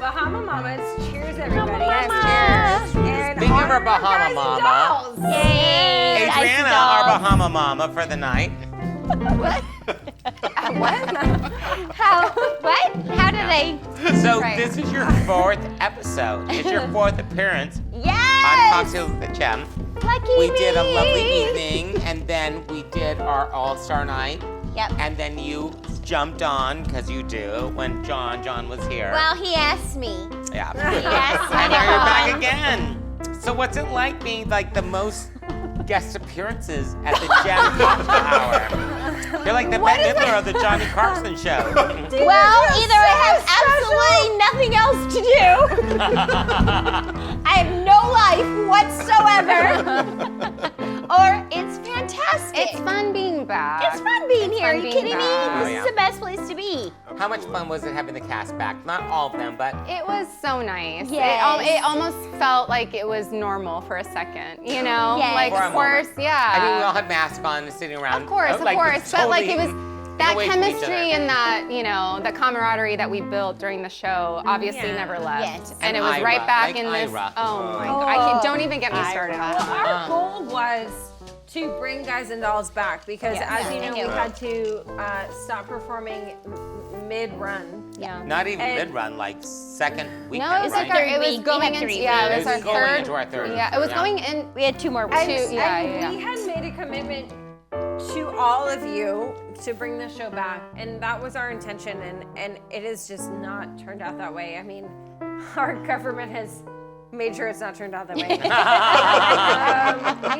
Bahama Mamas. Cheers, everybody.
Yes,
cheers. And
Speaking of our
honor
Bahama
Guys and
Mama.
Dolls.
Yay!
Adriana, our Bahama Mama for the night.
What? How? What? How did I?
So
Right.
this is your 4th episode. It's your 4th appearance on
Yes!
Cocktails with the Gem.
Lucky
We
me.
did a lovely evening, and then we did our All-Star Night,
Yep.
and then you jumped on, because you do, when John was here.
Well, he asked me.
Yeah.
Yes, I
And now you're back
know.
again. So what's it like being like the most guest appearances at the Jam Cocktail Hour. You're like the Bette Midler of the Johnny Carson show.
Well, either I have absolutely nothing else to do, I have no life whatsoever, or it's fantastic.
It's fun being back.
It's fun being here. Are
fun
you
being
kidding me?
back.
This is the best place to be.
How much fun was it having the cast back? Not all of them, but
It was so nice.
Yes.
It almost felt like it was normal for a second, you know?
Yes.
Like,
For a
of course,
moment.
yeah.
I mean, we all had masks on and sitting around.
Of course,
like,
but like it
totally
was that
away from each
chemistry
other.
and that, you know, the camaraderie that we built during the show obviously never left.
Yes.
And
And
it was
Ira,
right back
like
in this.
Ira.
Oh my god. Don't even get me started on that.
Our goal was to bring Guys and Dolls back because,
Yes.
as you
I
know,
knew.
we had to stop performing mid-run.
Yeah.
Not even
And-
mid-run, like second weekend,
No, it was
right?
like it was
week. We
going
had
into
3
yeah,
weeks.
it was
It
our
was going
third.
into our third.
Yeah, it was
Yeah.
going in.
We had 2 more weeks.
And,
yeah,
and
yeah.
we had made a commitment to all of you to bring the show back, and that was our intention, and it has just not turned out that way. I mean, our government has made sure it's not turned out that way.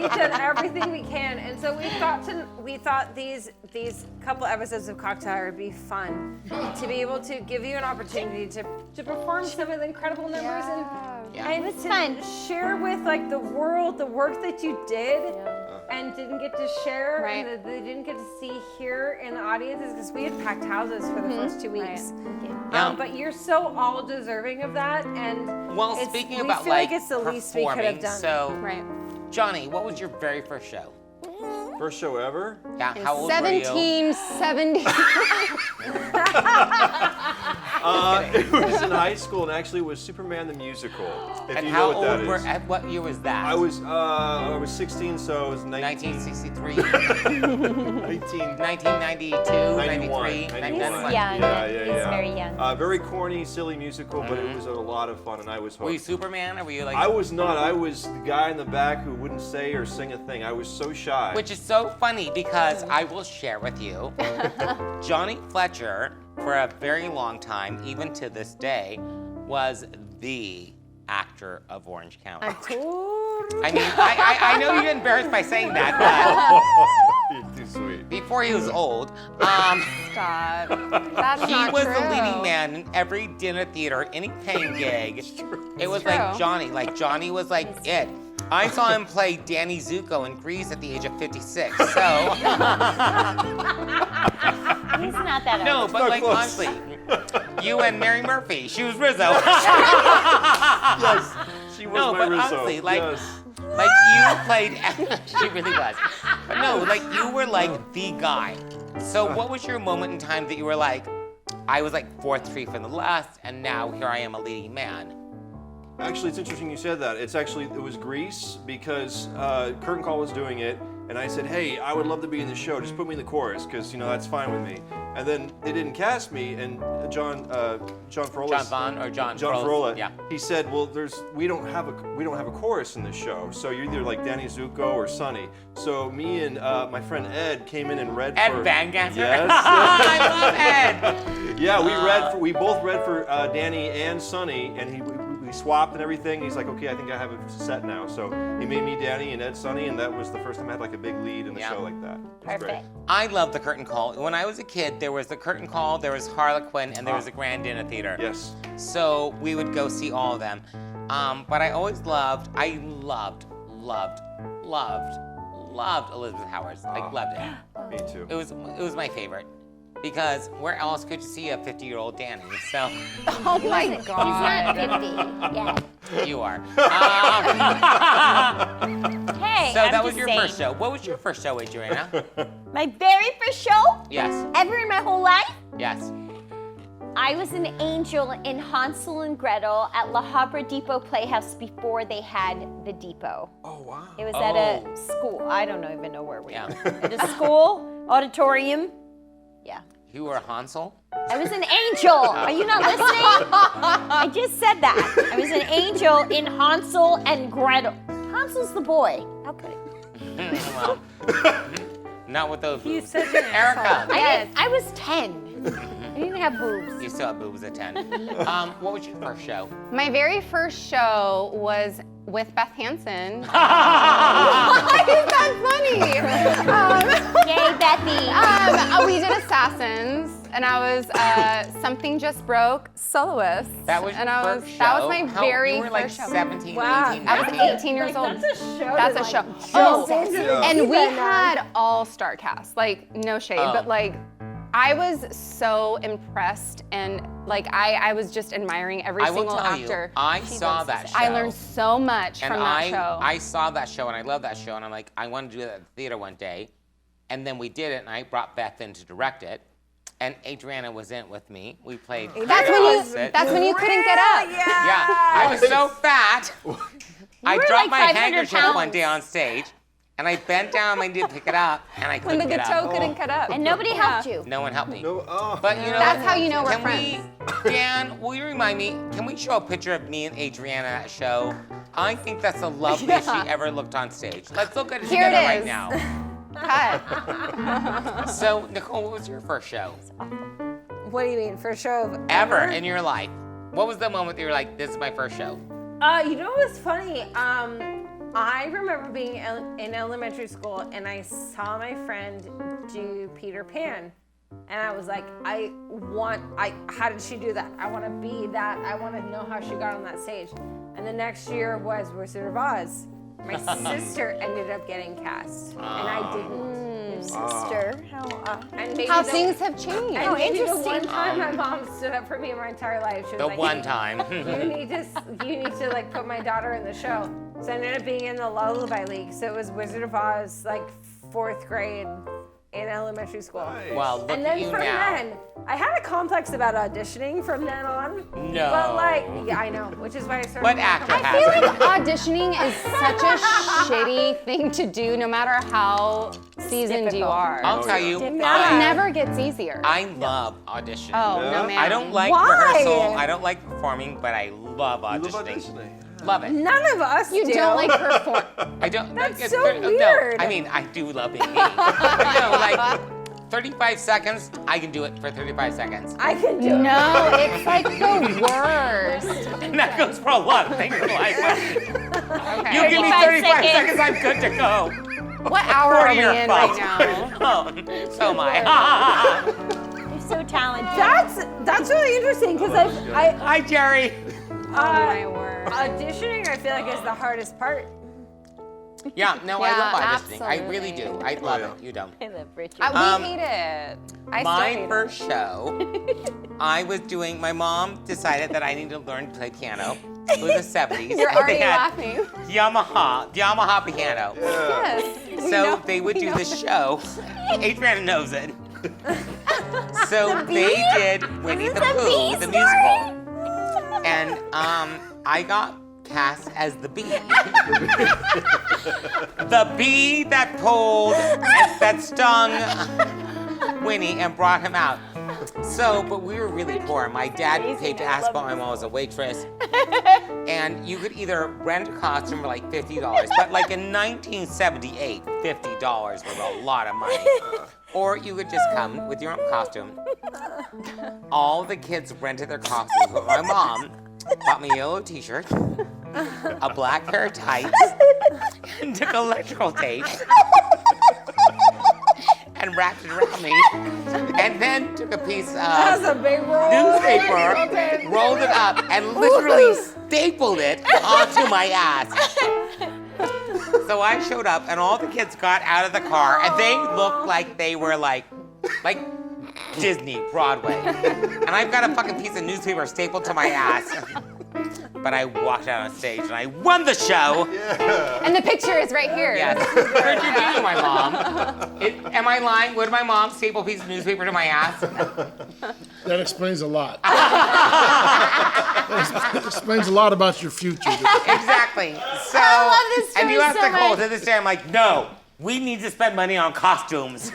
We've done everything we can, and so we thought these couple episodes of Cocktail Hour would be fun to be able to give you an opportunity to perform some of the incredible numbers
Yeah.
and
It was
to
fun.
share with like the world the work that you did and didn't get to share
Right.
and that they didn't get to see here in the audiences because we had packed houses for the first 2 weeks.
Yeah.
But you're so all deserving of that, and
Well,
it's-
speaking
we
about
feel like
like
it's the least we could have
performing,
done.
so
Right.
Johnny, what was your very first show?
First show ever.
Yeah, how old were you?
1770.
It was in high school, and actually it was Superman the Musical. If
And
you
how
know what that
old were?
is.
At what year was that?
I was 16, so it was
1963,
19.
1992,
91.
93,
91.
young.
Yeah.
He's very young.
Very corny, silly musical, but it was a lot of fun, and I was hooked.
Were you Superman or were you like?
I was not. I was the guy in the back who wouldn't say or sing a thing. I was so shy.
Which is so funny because I will share with you, Johnny Fletcher, for a very long time, even to this day, was the actor of Orange County. I mean, I know you get embarrassed by saying that,
You're too sweet.
but before he was old,
Stop. That's
he
not
was
true.
the leading man in every dinner theater, any paying gig. It was like
true.
Johnny. Like Johnny was like it. I saw him play Danny Zuko in Grease at the age of 56. So
He's not that old.
no, but
not
like
close.
honestly, you and Mary Murphy. She was Rizzo.
Yes, she was
No,
my
but
Rizzo.
honestly, like-
yes.
Like you played. She really was. But no, like you were like the guy. So what was your moment in time that you were like, I was like fourth tree from the left, and now here I am a leading man.
Actually, it's interesting you said that. It was Grease because Curtain Call was doing it, and I said, hey, I would love to be in the show. Just put me in the chorus, because that's fine with me. And then they didn't cast me, and John Frolis.
John Vaughn or John
John
Frolis,
Frola.
yeah.
He said, well, we don't have a chorus in this show, so you're either like Danny Zuko or Sonny. So me and my friend Ed came in and read
Ed
for
Van Gasser.
Yes.
I love Ed.
Yeah, we both read for Danny and Sonny, and we swapped and everything. He's like, okay, I think I have it set now. So he made me Danny and Ed Sonny, and that was the first time I had like a big lead in the
Yeah.
show like that. It was great.
Perfect.
I love the curtain call. When I was a kid, there was the curtain call, there was Harlequin, and there was the Grand Dinner Theater.
Yes.
So we would go see all of them. But I always loved Elizabeth Howard. Like loved it.
Me too.
It was my favorite. Because where else could you see a 50-year-old Danny? So
Oh my
He's
god.
not 50 yet.
you are.
Hey,
So
I'm
that was
just
your
saying.
first show. What was your first show, Adriana?
My very first show
Yes.
ever in my whole life.
Yes.
I was an angel in Hansel and Gretel at La Habra Depot Playhouse before they had the depot.
Oh wow.
It was at a school. I don't even know where we
Yeah.
were. At a school auditorium. Yeah.
You were Hansel?
I was an angel. Are you not listening? I just said that. I was an angel in Hansel and Gretel. Hansel's the boy. How could it?
Well, not with those
He's
boobs.
such an
Erica.
asshole.
I was 10.
You didn't have boobs.
You still have boobs at 10. What was your first show?
My very first show was with Beth Hansen.
Why
is that funny?
Yay, Bethy.
We did Assassins, and I was Something Just Broke soloist.
That was
and
your
I
first
was
show?
That was my very
You were like
first show.
17,
Wow.
18,
I was
19.
18 years old.
That's a show.
That's
to,
a show.
Like,
Oh,
jump into the
and we
deep end
had all-star cast. Like, no shade,
Oh.
but like, I was so impressed, and like, I was just admiring every
I will
single
tell
actor.
you, I saw that show.
I learned so much
and
from that show.
I saw that show, and I love that show, and I'm like, I want to do that at the theater one day. And then we did it, and I brought Beth in to direct it. And Adriana was in it with me. We played.
That's when you couldn't get up.
Yeah, I was so fat. I
were
dropped
like
my
500
handkerchief one
pounds.
day on stage, and I bent down. I needed to pick it up, and I
When
couldn't
the
get
toe
up.
couldn't get up.
And nobody helped you.
No one helped me.
No, oh.
But you know,
That's how you know we're
can
friends.
Dan, will you remind me? Can we show a picture of me and Adriana at a show? I think that's the loveliest she ever looked on stage. Let's look at it
Here it
together right
is.
now.
Cut.
So, Nicole, what was your first show
What do you mean? First show of
ever in your life? What was the moment that you were like, "This is my first show"?
You know what's funny? I remember being in elementary school and I saw my friend do Peter Pan. And I was like, how did she do that? I want to be that. I want to know how she got on that stage. And the next year was Wizard of Oz. My sister ended up getting cast, and I didn't.
Your sister.
And maybe
How
the-
things have changed.
And maybe the
interesting.
one time my mom stood up for me in my entire life. She was
The
like,
one
"Hey,
time.
you need to like put my daughter in the show." So I ended up being in the Lullaby League. So it was Wizard of Oz, like 4th grade in elementary school.
Well, look
And
at
then
you
from
now.
then, I had a complex about auditioning from then on.
No.
But like, yeah, I know, which is why I started.
What
doing
actor
comedy.
I feel like auditioning is such a shitty thing to do, no matter how seasoned you are.
I'll tell you,
It
I
never gets easier.
I love auditioning.
Oh, no, man.
I don't like
Why?
rehearsal. I don't like performing, but I love
You love
auditioning.
auditioning.
Love it.
None of us
You
do.
don't like perform.
I don't.
That's
it's
so
No,
weird.
I mean, I do love being me. But, you know, like 35 seconds, I can do it for 35 seconds.
I can do it.
No, it's like the worst.
And that goes for a lot of things in life.
Okay.
You give me
35
35
seconds.
seconds, I'm good to go.
What hour are we
Your
in
fault.
right now?
Oh, so am I.
You're so talented.
That's really interesting because
Hi, Jerry.
Oh my word.
auditioning I feel like is the hardest part.
Yeah, no, I
Yeah,
love auditioning. I really do.
absolutely.
I love it. You don't.
I love Richard.
We
Um,
hate it. I
My
still hate
first show, I was doing, my mom decided that I needed to learn to play piano. It was the 70s.
it. You're
and
already
they had
laughing.
Yamaha piano.
Yes. we
So
know-
they would
we
do
know
this show. Adriana knows it. So they did Winnie the Pooh, the musical. And I got cast as the bee. The bee that pulled, that stung Winnie and brought him out. So, but we were really poor. My dad paid to ask about my mom was a waitress. And you could either rent a costume for like $50, but like in 1978, $50 was a lot of money. Or you could just come with your own costume. All the kids rented their costumes, but my mom bought me a yellow t-shirt, a black pair of tights, and took electrical tape and wrapped it around me, and then took a piece
That's
of
a big roll.
newspaper, rolled it up, and literally stapled it onto my ass. So I showed up, and all the kids got out of the car, and they looked like they were like Disney, Broadway. And I've got a fucking piece of newspaper stapled to my ass. But I walked out on stage, and I won the show.
And the picture is right here.
Yes. Where'd you be, my mom? Am I lying? Would my mom staple a piece of newspaper to my ass?
That explains a lot. That explains a lot about your future.
Exactly. So,
I love this
and you
story
asked
so
Nicole
much.
to this day, I'm like, no, We need to spend money on costumes.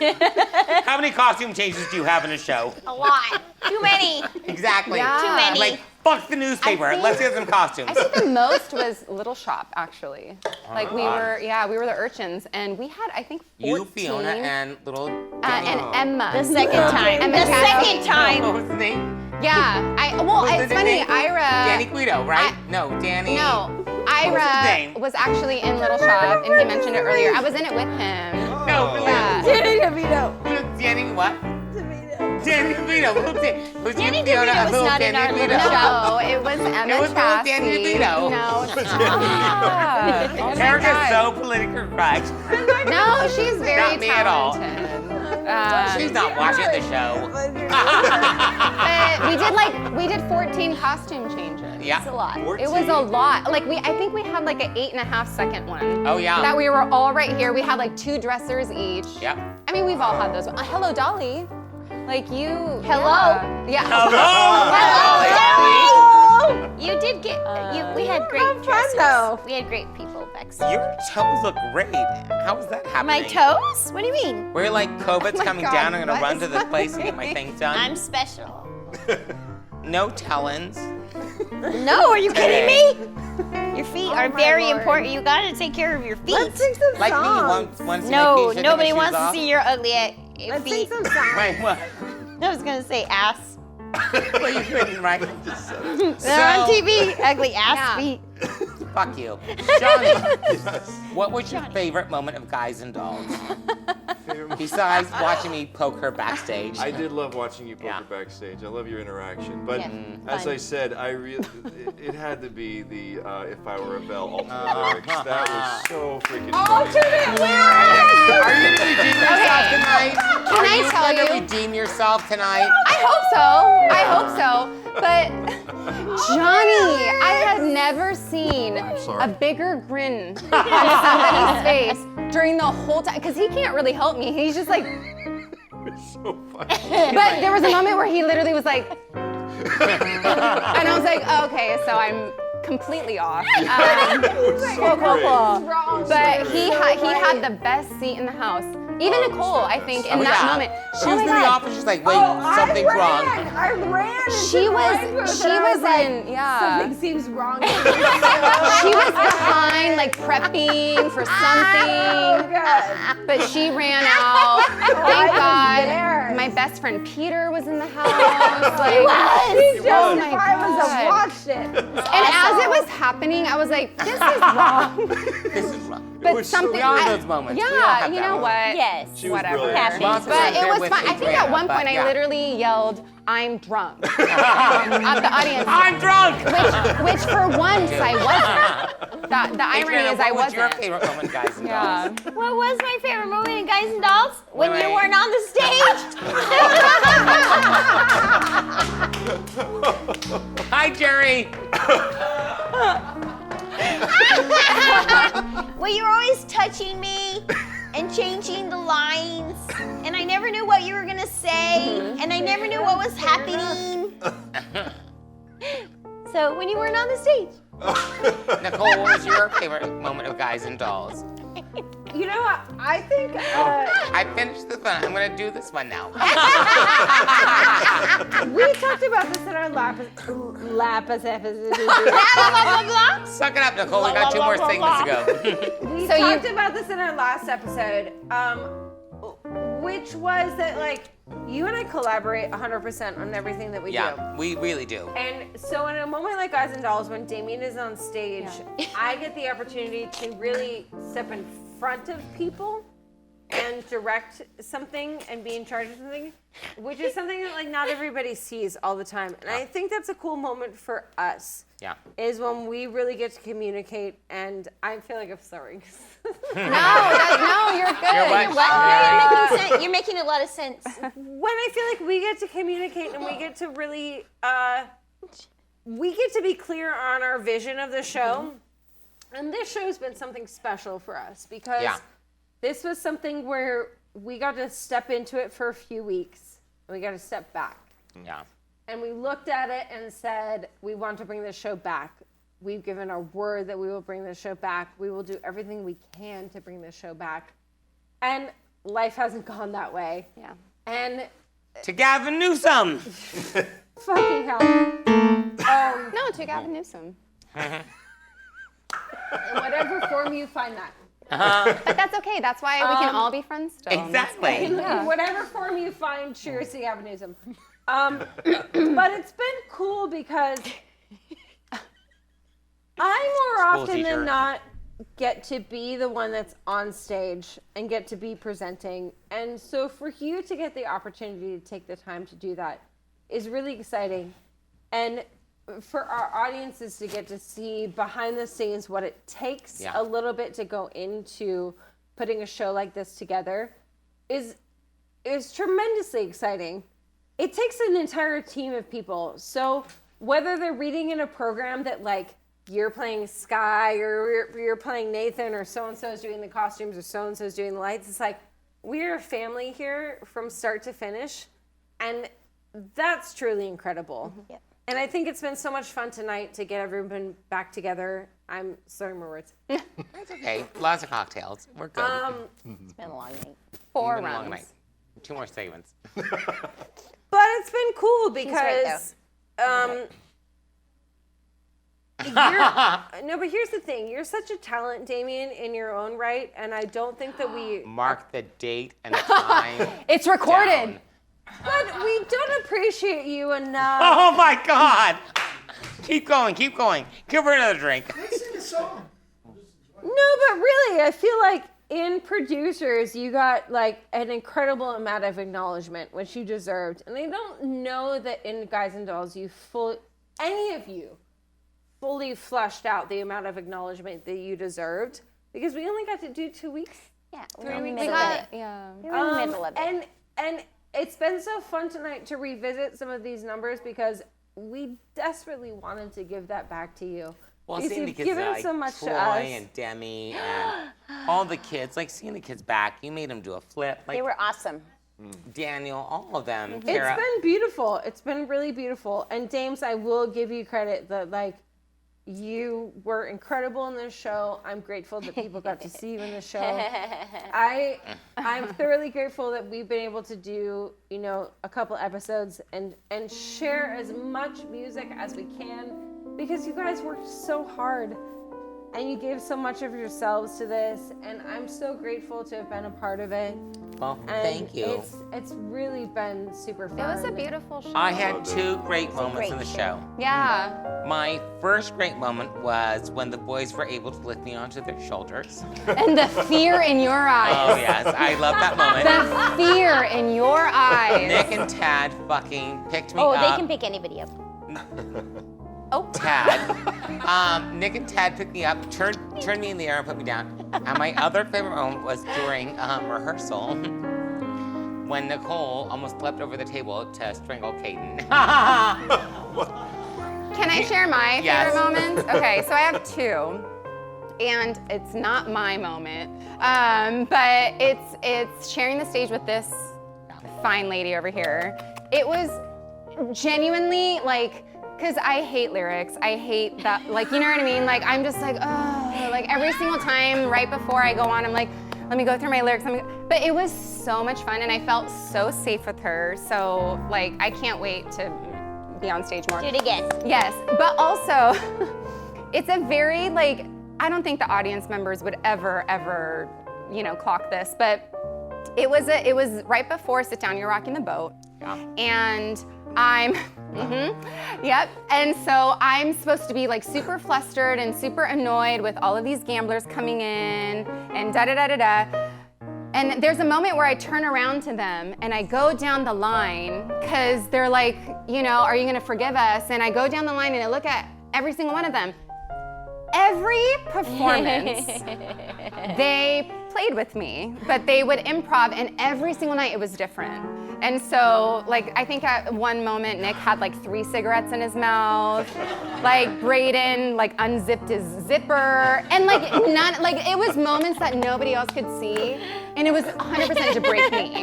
How many costume changes do you have in a show?
A lot. Too many.
Exactly.
Yeah.
Too many.
Like, fuck the newspaper.
think-
Let's get some costumes.
I think the most was Little Shop, actually. Like we were the urchins, and we had, I think, 14.
You, Fiona, and little
and Emma.
The second time.
Emma
The
Cassie.
second time.
What was his name?
Yeah.
What was
It's
his
funny.
name?
Ira.
Danny Guido, right? No, Danny.
No.
his name?
Ira was actually in Little Shop, and he mentioned it earlier. I was in it with him.
No, really.
Yeah.
Danny DeVito.
Danny what?
DeVito.
Danny DeVito. Little was
Danny
you, Fiona,
DeVito
a
was
little
not in
Danny
our
DeVito?
Little Shop.
No, it was Emma
It was little
Chassie.
Danny DeVito.
No, stop. Oh my
Erica's
God.
so politically correct.
No, she's very
Not me at all.
talented.
She's not watching the show.
But we did 14 costume changes.
Yeah.
It's a lot.
It was a lot. Like I think we had like an 8.5 second one.
Oh, yeah.
That we were all right here. We had like 2 dressers each.
Yep.
I mean, we've all had those. Hello, Dolly. Like you.
Hello.
Yeah.
Hello. You did get. We had great
fun,
dresses.
though.
We had great people backstage.
Your toes look great. How is that happening?
My toes? What do you mean?
We're like, COVID's
my
coming
God,
down. I'm gonna
what
run
is
to this place and get my
happening?
things done.
I'm special.
No tellings.
No, are you kidding me? Your feet are
my
very
Lord.
important. You gotta take care of your feet.
Let's sing some
Like me,
songs.
once
No, nobody wants to see your ugly
Let's sing
feet.
some songs.
Wait, what?
I was gonna say ass.
Well, you couldn't, right?
They're on TV. Ugly ass
Yeah.
feet.
Fuck you. Johnny, what was your favorite moment of Guys and Dolls? Besides watching me poke her backstage.
I did love watching you poke
Yeah.
her backstage. I love your interaction. But
Yeah,
as
fun.
I said, it had to be the If I Were a Bell alternate lyrics. That was so freaking funny.
Are you gonna redeem yourself tonight?
Can I
Are
tell
you gonna
you?
redeem yourself tonight?
I hope so. But Johnny, I had never seen a bigger grin on somebody's face during the whole time, because he can't really help me. He's just like,
So funny.
but there was a moment where he literally was like, and I was like, oh, okay, so I'm completely off.
Cool.
But he had the best seat in the house. Even Nicole, I think, in
Oh,
that
yeah.
moment.
She was in the office, she's like, wait, something's wrong.
I ran.
She was in, yeah.
Something seems wrong.
She was behind, like prepping for something.
Good.
But she ran out. Thank
I was
God.
there.
My best friend Peter was in the house. Like,
He
oh
just
my
I
God.
watched it.
And as it was happening, I was like, this is wrong.
This is wrong.
But
was so
something.
We all have
I-
those moments. We all
Yeah,
have
you
that
know
moment.
what?
Yes.
She was
Whatever.
brilliant.
Happy.
Lots of
But
us
it
there
was
with
fun. I think at
Adriana,
one
but
point I
yeah.
literally yelled, "I'm drunk" at the audience,
I'm drunk!
which for once I wasn't. The irony
Adriana,
is I
what was your
wasn't.
favorite moment, Guys and
Yeah.
Dolls?
What was my favorite moment in Guys and Dolls? When
Wait.
you weren't on the stage.
Hi, Jerry.
Well, you were always touching me and changing the lines, and I never knew what you were gonna say, and I never knew what was happening. So when you weren't on the stage.
Nicole, what was your favorite moment of Guys and Dolls?
You know what? I think
I finished this one. I'm gonna do this one now.
we talked about this in our lap episode.
Suck it up, Nicole. We got 2 more segments to go.
We
So
talked about this in our last episode, which was that like you and I collaborate 100% on everything that we do.
Yeah, we really do.
And so in a moment like Guys and Dolls, when Damien is on stage, I get the opportunity to really step in front of people and direct something and be in charge of something, which is something that like not everybody sees all the time. And I think that's a cool moment for us.
Yeah.
Is when we really get to communicate, and I feel like I'm sorry.
No, you're good.
You're what?
You're
You're making a lot of sense.
When I feel like we get to communicate and we get to really, we get to be clear on our vision of the show. And this show's been something special for us because
Yeah.
this was something where we got to step into it for a few weeks and we got to step back.
Yeah.
And we looked at it and said, we want to bring this show back. We've given our word that we will bring this show back. We will do everything we can to bring this show back. And life hasn't gone that way.
Yeah.
And
To Gavin Newsom.
fucking hell.
No, to Gavin Newsom.
In whatever form you find that.
But that's okay. That's why we can all be friends still.
Exactly.
In whatever form you find, cheers to Gavin Newsom. But it's been cool because I more
School
often
teacher.
than not get to be the one that's on stage and get to be presenting. And so for you to get the opportunity to take the time to do that is really exciting. And for our audiences to get to see behind the scenes what it takes
Yeah.
a little bit to go into putting a show like this together is tremendously exciting. It takes an entire team of people. So whether they're reading in a program that like you're playing Sky or you're playing Nathan or so-and-so is doing the costumes or so-and-so is doing the lights, it's like we're a family here from start to finish. And that's truly incredible.
Yep.
And I think it's been so much fun tonight to get everyone back together. I'm sorry, more words.
That's okay. Lots of cocktails. We're good.
It's been a long night.
4
Been a long
rounds.
night. 2 more segments.
But it's been cool
right,
because no, but here's the thing. You're such a talent, Damien, in your own right, and I don't think that we
Mark the date and time.
It's recorded.
down.
but we don't appreciate you enough.
Oh my God! Keep going, keep going. Give her another drink.
No, but really, I feel like in producers, you got like an incredible amount of acknowledgement, which you deserved. And I don't know that in Guys and Dolls, any of you fully flushed out the amount of acknowledgement that you deserved because we only got to do 2 weeks.
Yeah,
Three
we're in the
weeks
middle
ago.
of it.
Yeah.
We're in the middle of it.
And it's been so fun tonight to revisit some of these numbers because we desperately wanted to give that back to you.
Well,
Because
seeing the
you've
kids
given
like
so much
Troy
to us.
and Demi and all the kids, like seeing the kids back, you made them do a flip. Like
They were awesome.
Daniel, all of them.
It's
Tara.
been beautiful. It's been really beautiful. And Dames, I will give you credit that like you were incredible in this show. I'm grateful that people got to see you in the show. I'm thoroughly grateful that we've been able to do, a couple episodes and share as much music as we can because you guys worked so hard and you gave so much of yourselves to this, and I'm so grateful to have been a part of it.
Well,
And
thank you.
It's really been super fun.
It was a beautiful show.
I had 2 great moments in the show.
Yeah.
My first great moment was when the boys were able to lift me onto their shoulders.
And the fear in your eyes.
Oh yes, I love that moment.
The fear in your eyes.
Nick and Tad fucking picked me
Oh,
up.
they can pick anybody up.
Tad. Nick and Tad picked me up, turned me in the air and put me down. And my other favorite moment was during rehearsal when Nicole almost leapt over the table to strangle Kaden.
Can I share my
Yes.
favorite moments? Okay, so I have 2, and it's not my moment, but it's sharing the stage with this fine lady over here. It was genuinely like, because I hate lyrics. I hate that, like, you know what I mean? Like, I'm just like, oh, like every single time right before I go on, I'm like, let me go through my lyrics. But it was so much fun, and I felt so safe with her. So, like, I can't wait to be on stage more.
Do it again.
Yes, but also, it's a very, like, I don't think the audience members would ever, clock this, but it was right before Sit Down, You're Rocking the Boat.
Yeah.
And I'm, yep. And so I'm supposed to be like super flustered and super annoyed with all of these gamblers coming in and da-da-da-da-da. And there's a moment where I turn around to them and I go down the line because they're like, are you gonna forgive us? And I go down the line and I look at every single one of them. Every performance, they played with me, but they would improv, and every single night it was different. And so, like, I think at one moment Nick had like 3 cigarettes in his mouth, like Braden like unzipped his zipper, and like it was moments that nobody else could see, and it was 100% to break me,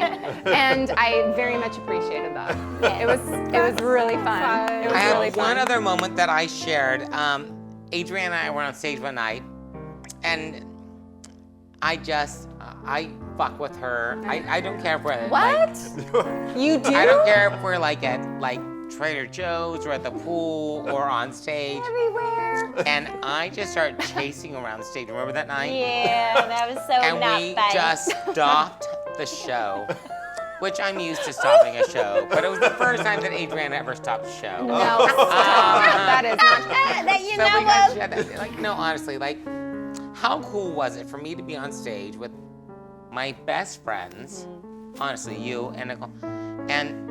and I very much appreciated that. It was really fun. It was
I
really
have
fun.
one other moment that I shared. Adrienne and I were on stage one night, and I fuck with her. I don't care if we're at,
What? You do?
I don't care if we're like at like Trader Joe's or at the pool or on stage.
Everywhere.
And I just started chasing around the stage. Remember that night?
Yeah, that was so
And
not
we
fun.
just stopped the show, which I'm used to stopping a show, but it was the first time that Adriana ever stopped a show.
No, that is not.
that you
So we
know
got
of.
like, no, honestly, like, how cool was it for me to be on stage with my best friends, honestly, you and Nicole, and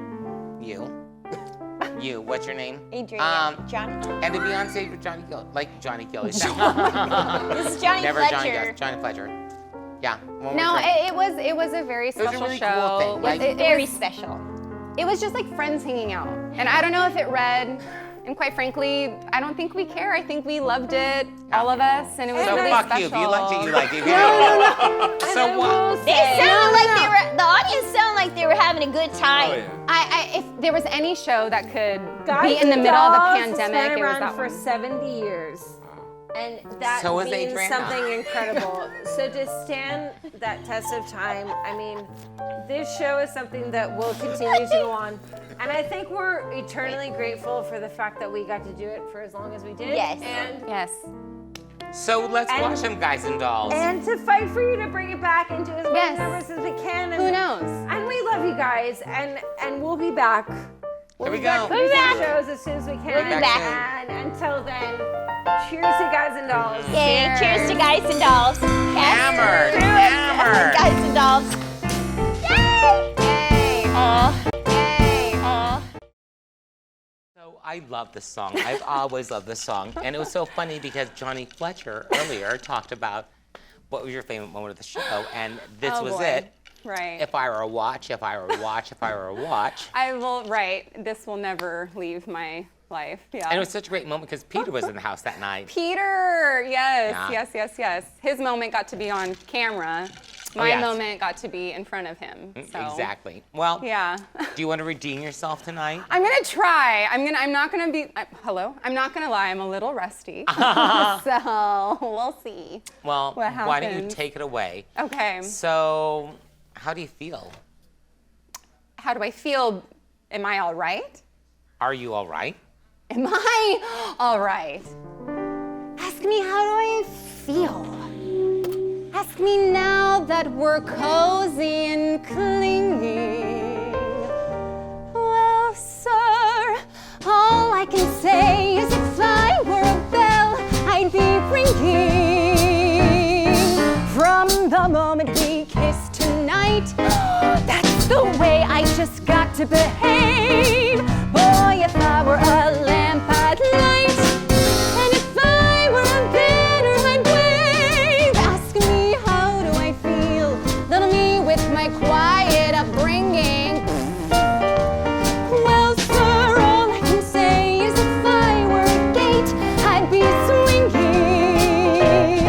you, what's your name?
Adriana. Johnny.
And to be on stage with Johnny Gill, like Johnny Gill.
This is Johnny
Never
Fletcher.
Johnny Gill, Johnny Fletcher. Yeah. one
No,
more time.
it was a very
was a
special
really cool
show.
thing, like-
It
Very
was-
special.
It was just like friends hanging out. And I don't know if it read, and quite frankly, I don't think we care. I think we loved it, all of us, and it was
So
really
fuck
special.
you. If you liked it, you liked it. If you didn't- So
And I
what?
will
They
say-
sounded like they were. The audience sounded like they were having a good time.
Oh yeah.
If there was any show that could
Guys
be in the
and
middle of the
Dolls has
pandemic,
been
it was
around
that
for
one.
70 years. And that
So is
means
Adriana.
something incredible. So to stand that test of time, I mean, this show is something that will continue to go on. And I think we're eternally grateful for the fact that we got to do it for as long as we did.
Yes.
And
Yes.
So let's
And-
watch them, guys and dolls.
to fight for you to bring it back and do as many
Yes.
numbers as we can. And,
Who knows?
And we love you guys, and we'll be back. We'll
Here we
be back
go.
to
We'll be
do
back.
shows as soon as we can.
We'll be back.
And until then, cheers to guys and dolls.
Yay, cheers to Guys and Dolls.
Hammered,
Cheers.
hammered.
Guys and Dolls. Yay!
Yay.
Aw.
Yay.
Aw.
So I love this song. I've always loved this song. And it was so funny because Johnny Fletcher earlier talked about what was your favorite moment of the show. And this
Oh,
was
boy.
it.
Right.
If I were a watch, if I were a watch, if I were a watch.
I will, right. This will never leave my life. Yeah.
And it was such a great moment because Peter was in the house that night.
Peter, yes,
Yeah.
yes. His moment got to be on camera. My
yes.
moment got to be in front of him. So.
Exactly. Well,
Yeah.
do you want to redeem yourself tonight?
I'm gonna try. I'm not gonna be. Hello. I'm not gonna lie. I'm a little rusty. So we'll see.
Well,
What
why don't you
happens?
take it away?
Okay.
So, how do you feel?
How do I feel? Am I all right?
Are you all right?
Am I all right? Ask me how do I feel? Ask me now that we're cozy and clinging. Well, sir, all I can say is if I were a bell, I'd be ringing. From the moment we kissed tonight, that's the way I just got to behave. Boy, if I were a lamp, I'd light. And if I were a banner, I'd wave. Ask me how do I feel? Little me with my quiet upbringing. Well, sir, all I can say is if I were a gate, I'd be swinging.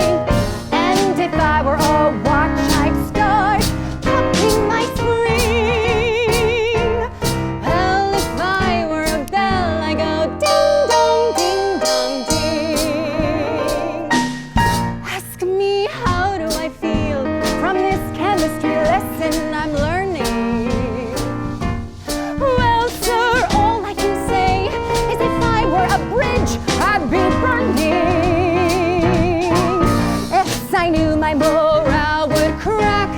And if I were a watch, I'd start popping my spring. Well, if I were a bell, I go ding dong, ding. Ask me how do I feel from this chemistry lesson I'm learning. Well, sir, all I can say is if I were a bridge, I'd be burning. Yes, I knew my morale would crack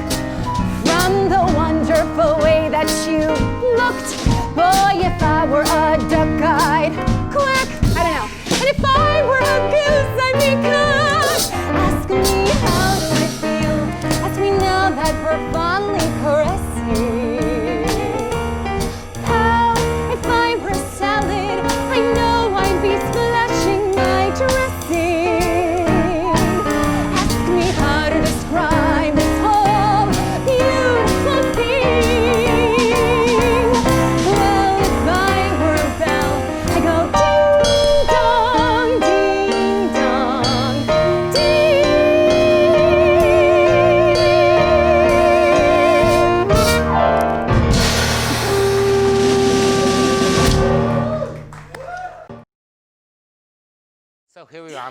from the wonderful way that you looked. Boy, if I were a duck, I'd quack. I don't know. And if I were a goose, I'd be cooked. Ask me how do I feel? Ask me now that we're fondly caressing. How if I were a salad, I know I'd be splashing my dressing. Ask me how to describe this whole beautiful thing. Well, if I were a bell, I go ding dong, ding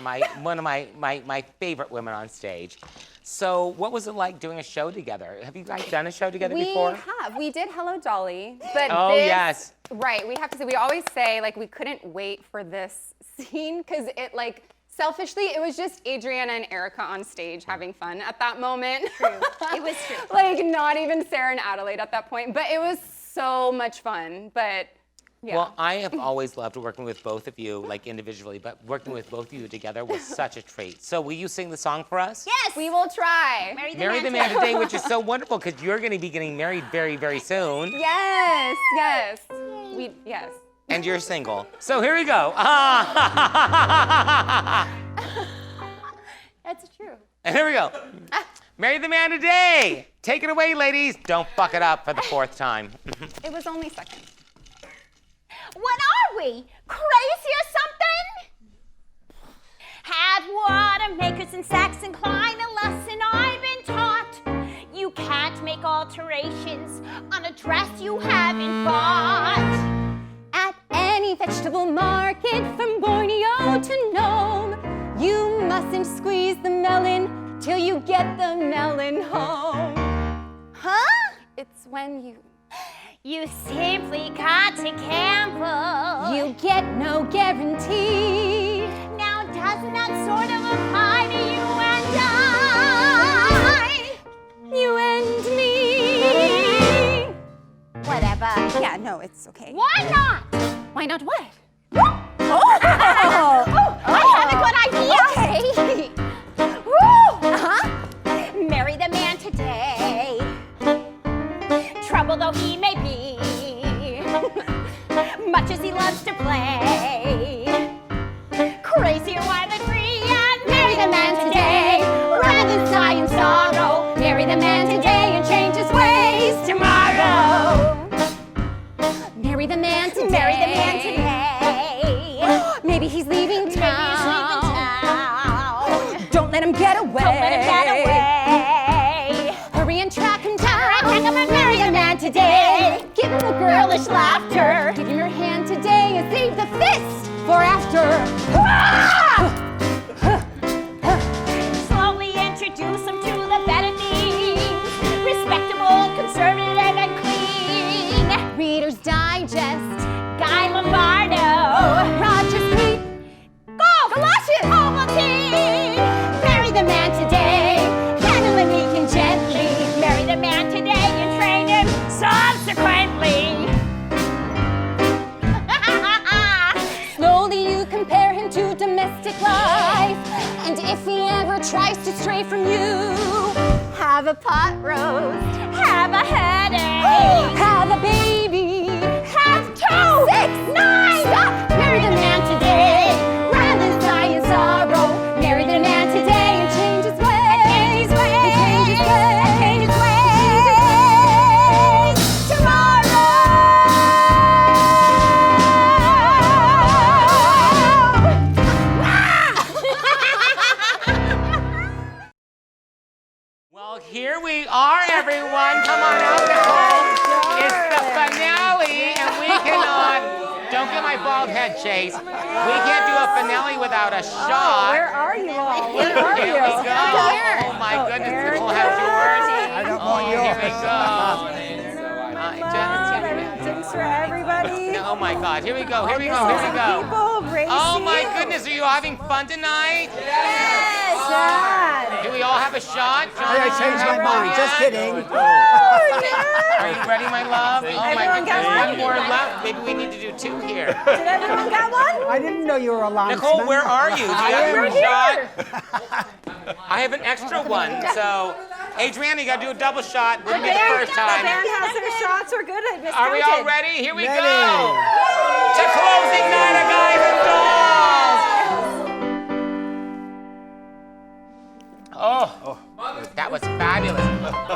are one of my favorite women on stage. So what was it like doing a show together? Have you guys done a show together before?
We have. We did Hello Dolly, but
Oh, yes.
Right, we have to say, we always say, like, we couldn't wait for this scene because it, like, selfishly, it was just Adriana and Erica on stage having fun at that moment.
True. It was true.
Like, not even Sarah and Adelaide at that point, but it was so much fun, but yeah.
Well, I have always loved working with both of you, like individually, but working with both of you together was such a treat. So will you sing the song for us?
Yes.
We will try.
Marry the Man Today, which is so wonderful because you're going to be getting married very, very soon.
Yes, yes. Yes.
And you're single. So here we go.
That's true.
And here we go. Marry the Man Today. Take it away, ladies. Don't fuck it up for the 4th time.
It was only second.
What are we? Crazy or something? Have water makers and Saxon Klein, a lesson I've been taught. You can't make alterations on a dress you haven't bought.
At any vegetable market from Borneo to Nome, you mustn't squeeze the melon till you get the melon home.
Huh?
It's when
You simply got to gamble.
you get no guarantee.
Now doesn't that sort of apply to you and I?
You and me.
Whatever.
Yeah, no, it's okay.
Why not?
Why not what?
I have a good idea.
Okay.
Uh-huh. Marry the man today. Trouble though he may be, much as he loves to play. Crazy or wild and free, and marry the man today. Rather than die in sorrow, marry the man today and change his ways tomorrow.
Marry the man today.
Marry the man today.
Maybe he's leaving
Maybe
town.
he's leaving town.
Don't let him get away.
Don't let him get away.
Hurry and track him down.
Hang up and marry the man today.
Give him a
Girlish laughter.
Give him your hand today and save the fist for after.
Slowly introduce him to the better things. Respectable, conservative, and clean.
Reader's Digest.
Guy Lombardo.
Roger Street.
Galoshes. Ovaltine. Marry the man today. Handle him meek and gently. Marry the man today and train him subsequently.
Slowly you compare him to domestic life. And if he ever tries to stray from you, have a pot roast.
Have a headache.
Have a baby.
Have 2, 6, 9.
Stop.
Marry the man today. Rather than die in sorrow. Marry the man today and change his ways. Change his ways. Change his ways. Tomorrow.
Well, here we are, everyone. Come on out, Nicole. It's the finale, and we cannot. Don't get my bald head, Chase. We can't do a finale without a shot.
Where are you all? Where are
Here
you?
we go. Oh my goodness, Nicole has yours.
I don't
Oh,
want
here
yours.
we go.
Drinks for everybody.
Oh my God, here we go, here we go, here we go.
People, Gracie.
Oh my goodness, are you having fun tonight?
Dad.
Do we all have a shot? John,
I changed my mind. Just kidding.
Are you ready, my love? Oh my
Everyone got
goodness,
one?
one more left. Maybe we need to do 2 here.
Did everyone got one?
I didn't know you were a locksmith.
Nicole, where are you? Do you have your
Right here.
shot? I have an extra one, so Adriana, you gotta do a double shot. Didn't get the first
The
time.
band has their shots. We're good at Miss
Are we all
Counted.
ready? Here we
Ready.
go. To closing night of Guys and Dolls. Oh, that was fabulous.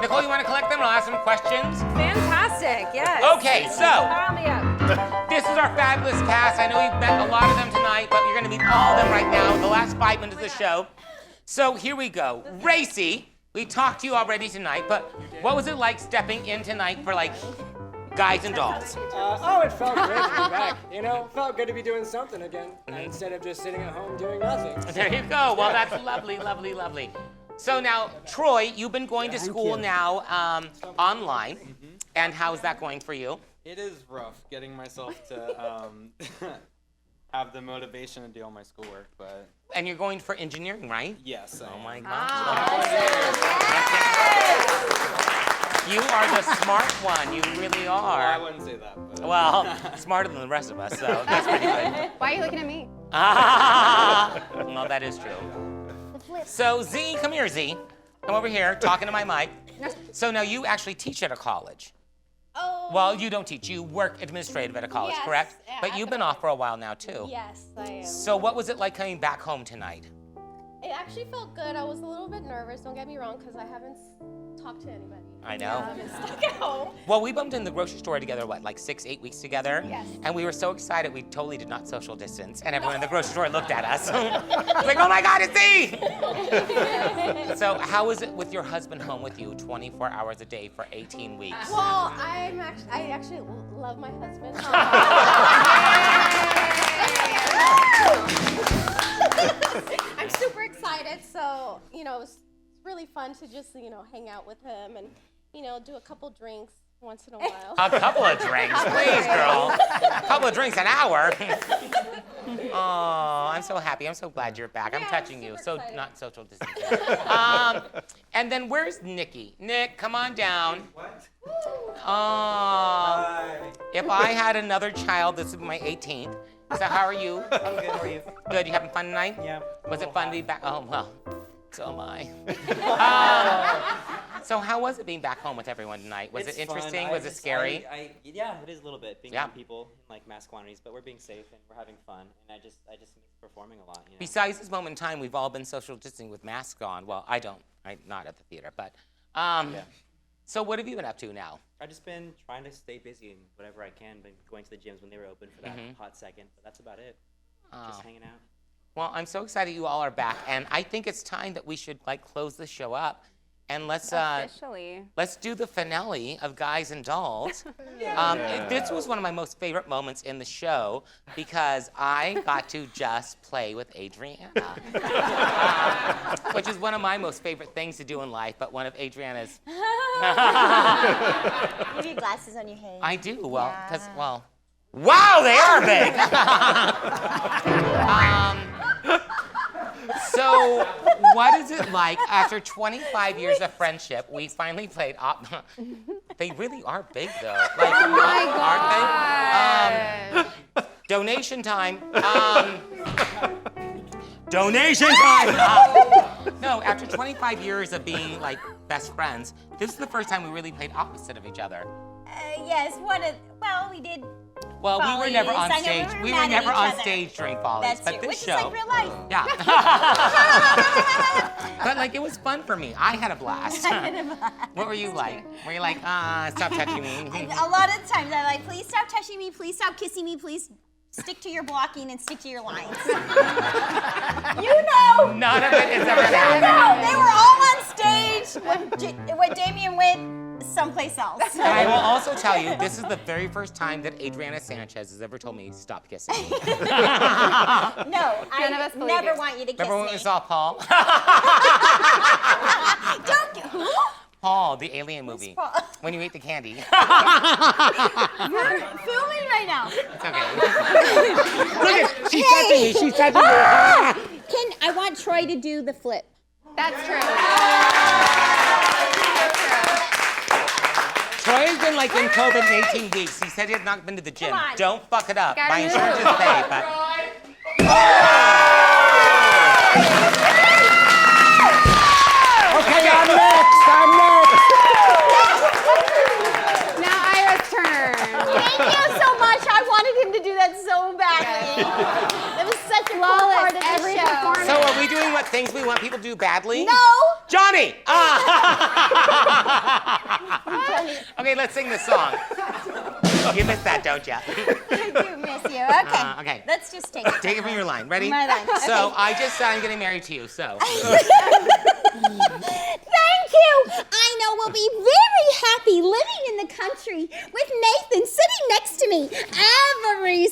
Nicole, you want to collect them? I'll ask some questions.
Fantastic, yes.
Okay, so
Dial me up.
this is our fabulous cast. I know you've met a lot of them tonight, but you're going to meet all of them right now in the last 5 minutes of the show. So here we go. Racy, we talked to you already tonight, but what was it like stepping in tonight for like Guys and Dolls.
It felt great to be back. You know, it felt good to be doing something again instead of just sitting at home doing nothing.
There you go. Well, that's lovely, lovely, lovely. So now, Troy, you've been going to school now online, and how's that going for you?
It is rough getting myself to have the motivation to do all my schoolwork, but...
And you're going for engineering, right?
Yes, I am.
Oh my gosh. You are the smart one. You really are.
Well, I wouldn't say that, but...
Well, smarter than the rest of us, so that's pretty good.
Why are you looking at me?
Well, that is true. So, Z, come here, Z. Come over here, talking to my mic. So now you actually teach at a college.
Oh.
Well, you don't teach. You work administrative at a college,
Yes,
correct?
yeah,
But you've been off for a while now, too.
Yes, I am.
So what was it like coming back home tonight?
It actually felt good. I was a little bit nervous, don't get me wrong, because I haven't talked to anybody.
I know.
I've been stuck at home.
Well, we bumped in the grocery store together, what, like 6-8 weeks together?
Yes.
And we were so excited, we totally did not social distance. And everyone in the grocery store looked at us. Like, oh my God, it's Z! So how is it with your husband home with you 24 hours a day for 18 weeks?
Well, I actually love my husband. I'm super excited, so, you know, it's really fun to just, you know, hang out with him and, you know, do a couple drinks once in a while.
A couple of drinks, please, girl. A couple of drinks an hour. Oh, I'm so happy. I'm so glad you're back. I'm touching you. So not social distancing. And then where's Nikki? Nick, come on down.
What?
Oh. If I had another child, this would be my 18th. So how are you?
I'm good. How are you?
Good. You having fun tonight?
Yeah.
Was it fun to be back? Oh, well, so am I. So how was it being back home with everyone tonight? Was
It's
it interesting?
fun.
Was it scary?
Yeah, it is a little bit being
Yeah.
around people in like mass quantities, but we're being safe and we're having fun, and I just miss performing a lot. You know?
Besides this moment in time, we've all been social distancing with masks on. Well, I'm not at the theater, but. So what have you been up to now?
I've just been trying to stay busy and whatever I can. Been going to the gyms when they were open for that hot second, but that's about it. Just hanging out.
Well, I'm so excited you all are back, and I think it's time that we should like close the show up, and let's do the finale of Guys and Dolls. This was one of my most favorite moments in the show because I got to just play with Adriana, which is one of my most favorite things to do in life, but one of Adriana's.
You have your glasses on your head.
I do, well, because, wow, they are big! So, what is it like after 25 years of friendship? We finally played They really are big, though. Like, aren't they? Donation time. Donation time. No, after 25 years of being like best friends, this is the first time we really played opposite of each other.
Yes, we did.
Well, we were never on
Follies. I know
stage.
we were
We were
mad at
never
each
on
other.
stage during Follies,
That's
but
true.
this
Which
show.
is like real life.
Yeah. But like it was fun for me. I had a blast. What were you like? Were you like, stop touching me?
A lot of times I'm like, please stop touching me, please stop kissing me, please stick to your blocking and stick to your lines. You know.
None of it is ever happening.
No, they were all on stage when Damien went someplace else.
And I will also tell you, this is the very first time that Adriana Sanchez has ever told me, stop kissing me.
No, I never want you to kiss
Remember when
me.
we saw Paul?
Who?
Paul, the Alien movie.
Paul?
When you ate the candy.
You're filming right now.
It's okay. Look at, she's touching me, she's touching me.
I want Troy to do the flip.
That's true.
Troy has been like in COVID 18 weeks. He said he had not been to the gym.
Come on.
Don't fuck it up.
Gotta
My
move.
insurance is paid, but.
Okay, I'm next.
Now Ira's turn.
Thank you so much. I wanted him to do that so badly. It was such a cool part of the
every
show.
performance.
So are we doing what things we want people to do badly?
No.
Johnny! Okay, let's sing this song. You missed that, don't you?
I do miss you. Okay.
Okay.
Let's just take it.
Take it from your line. Ready?
My line.
So
Okay.
I just said I'm getting married to you, so.
Thank you. I know we'll be very happy living in the country with Nathan sitting next to me every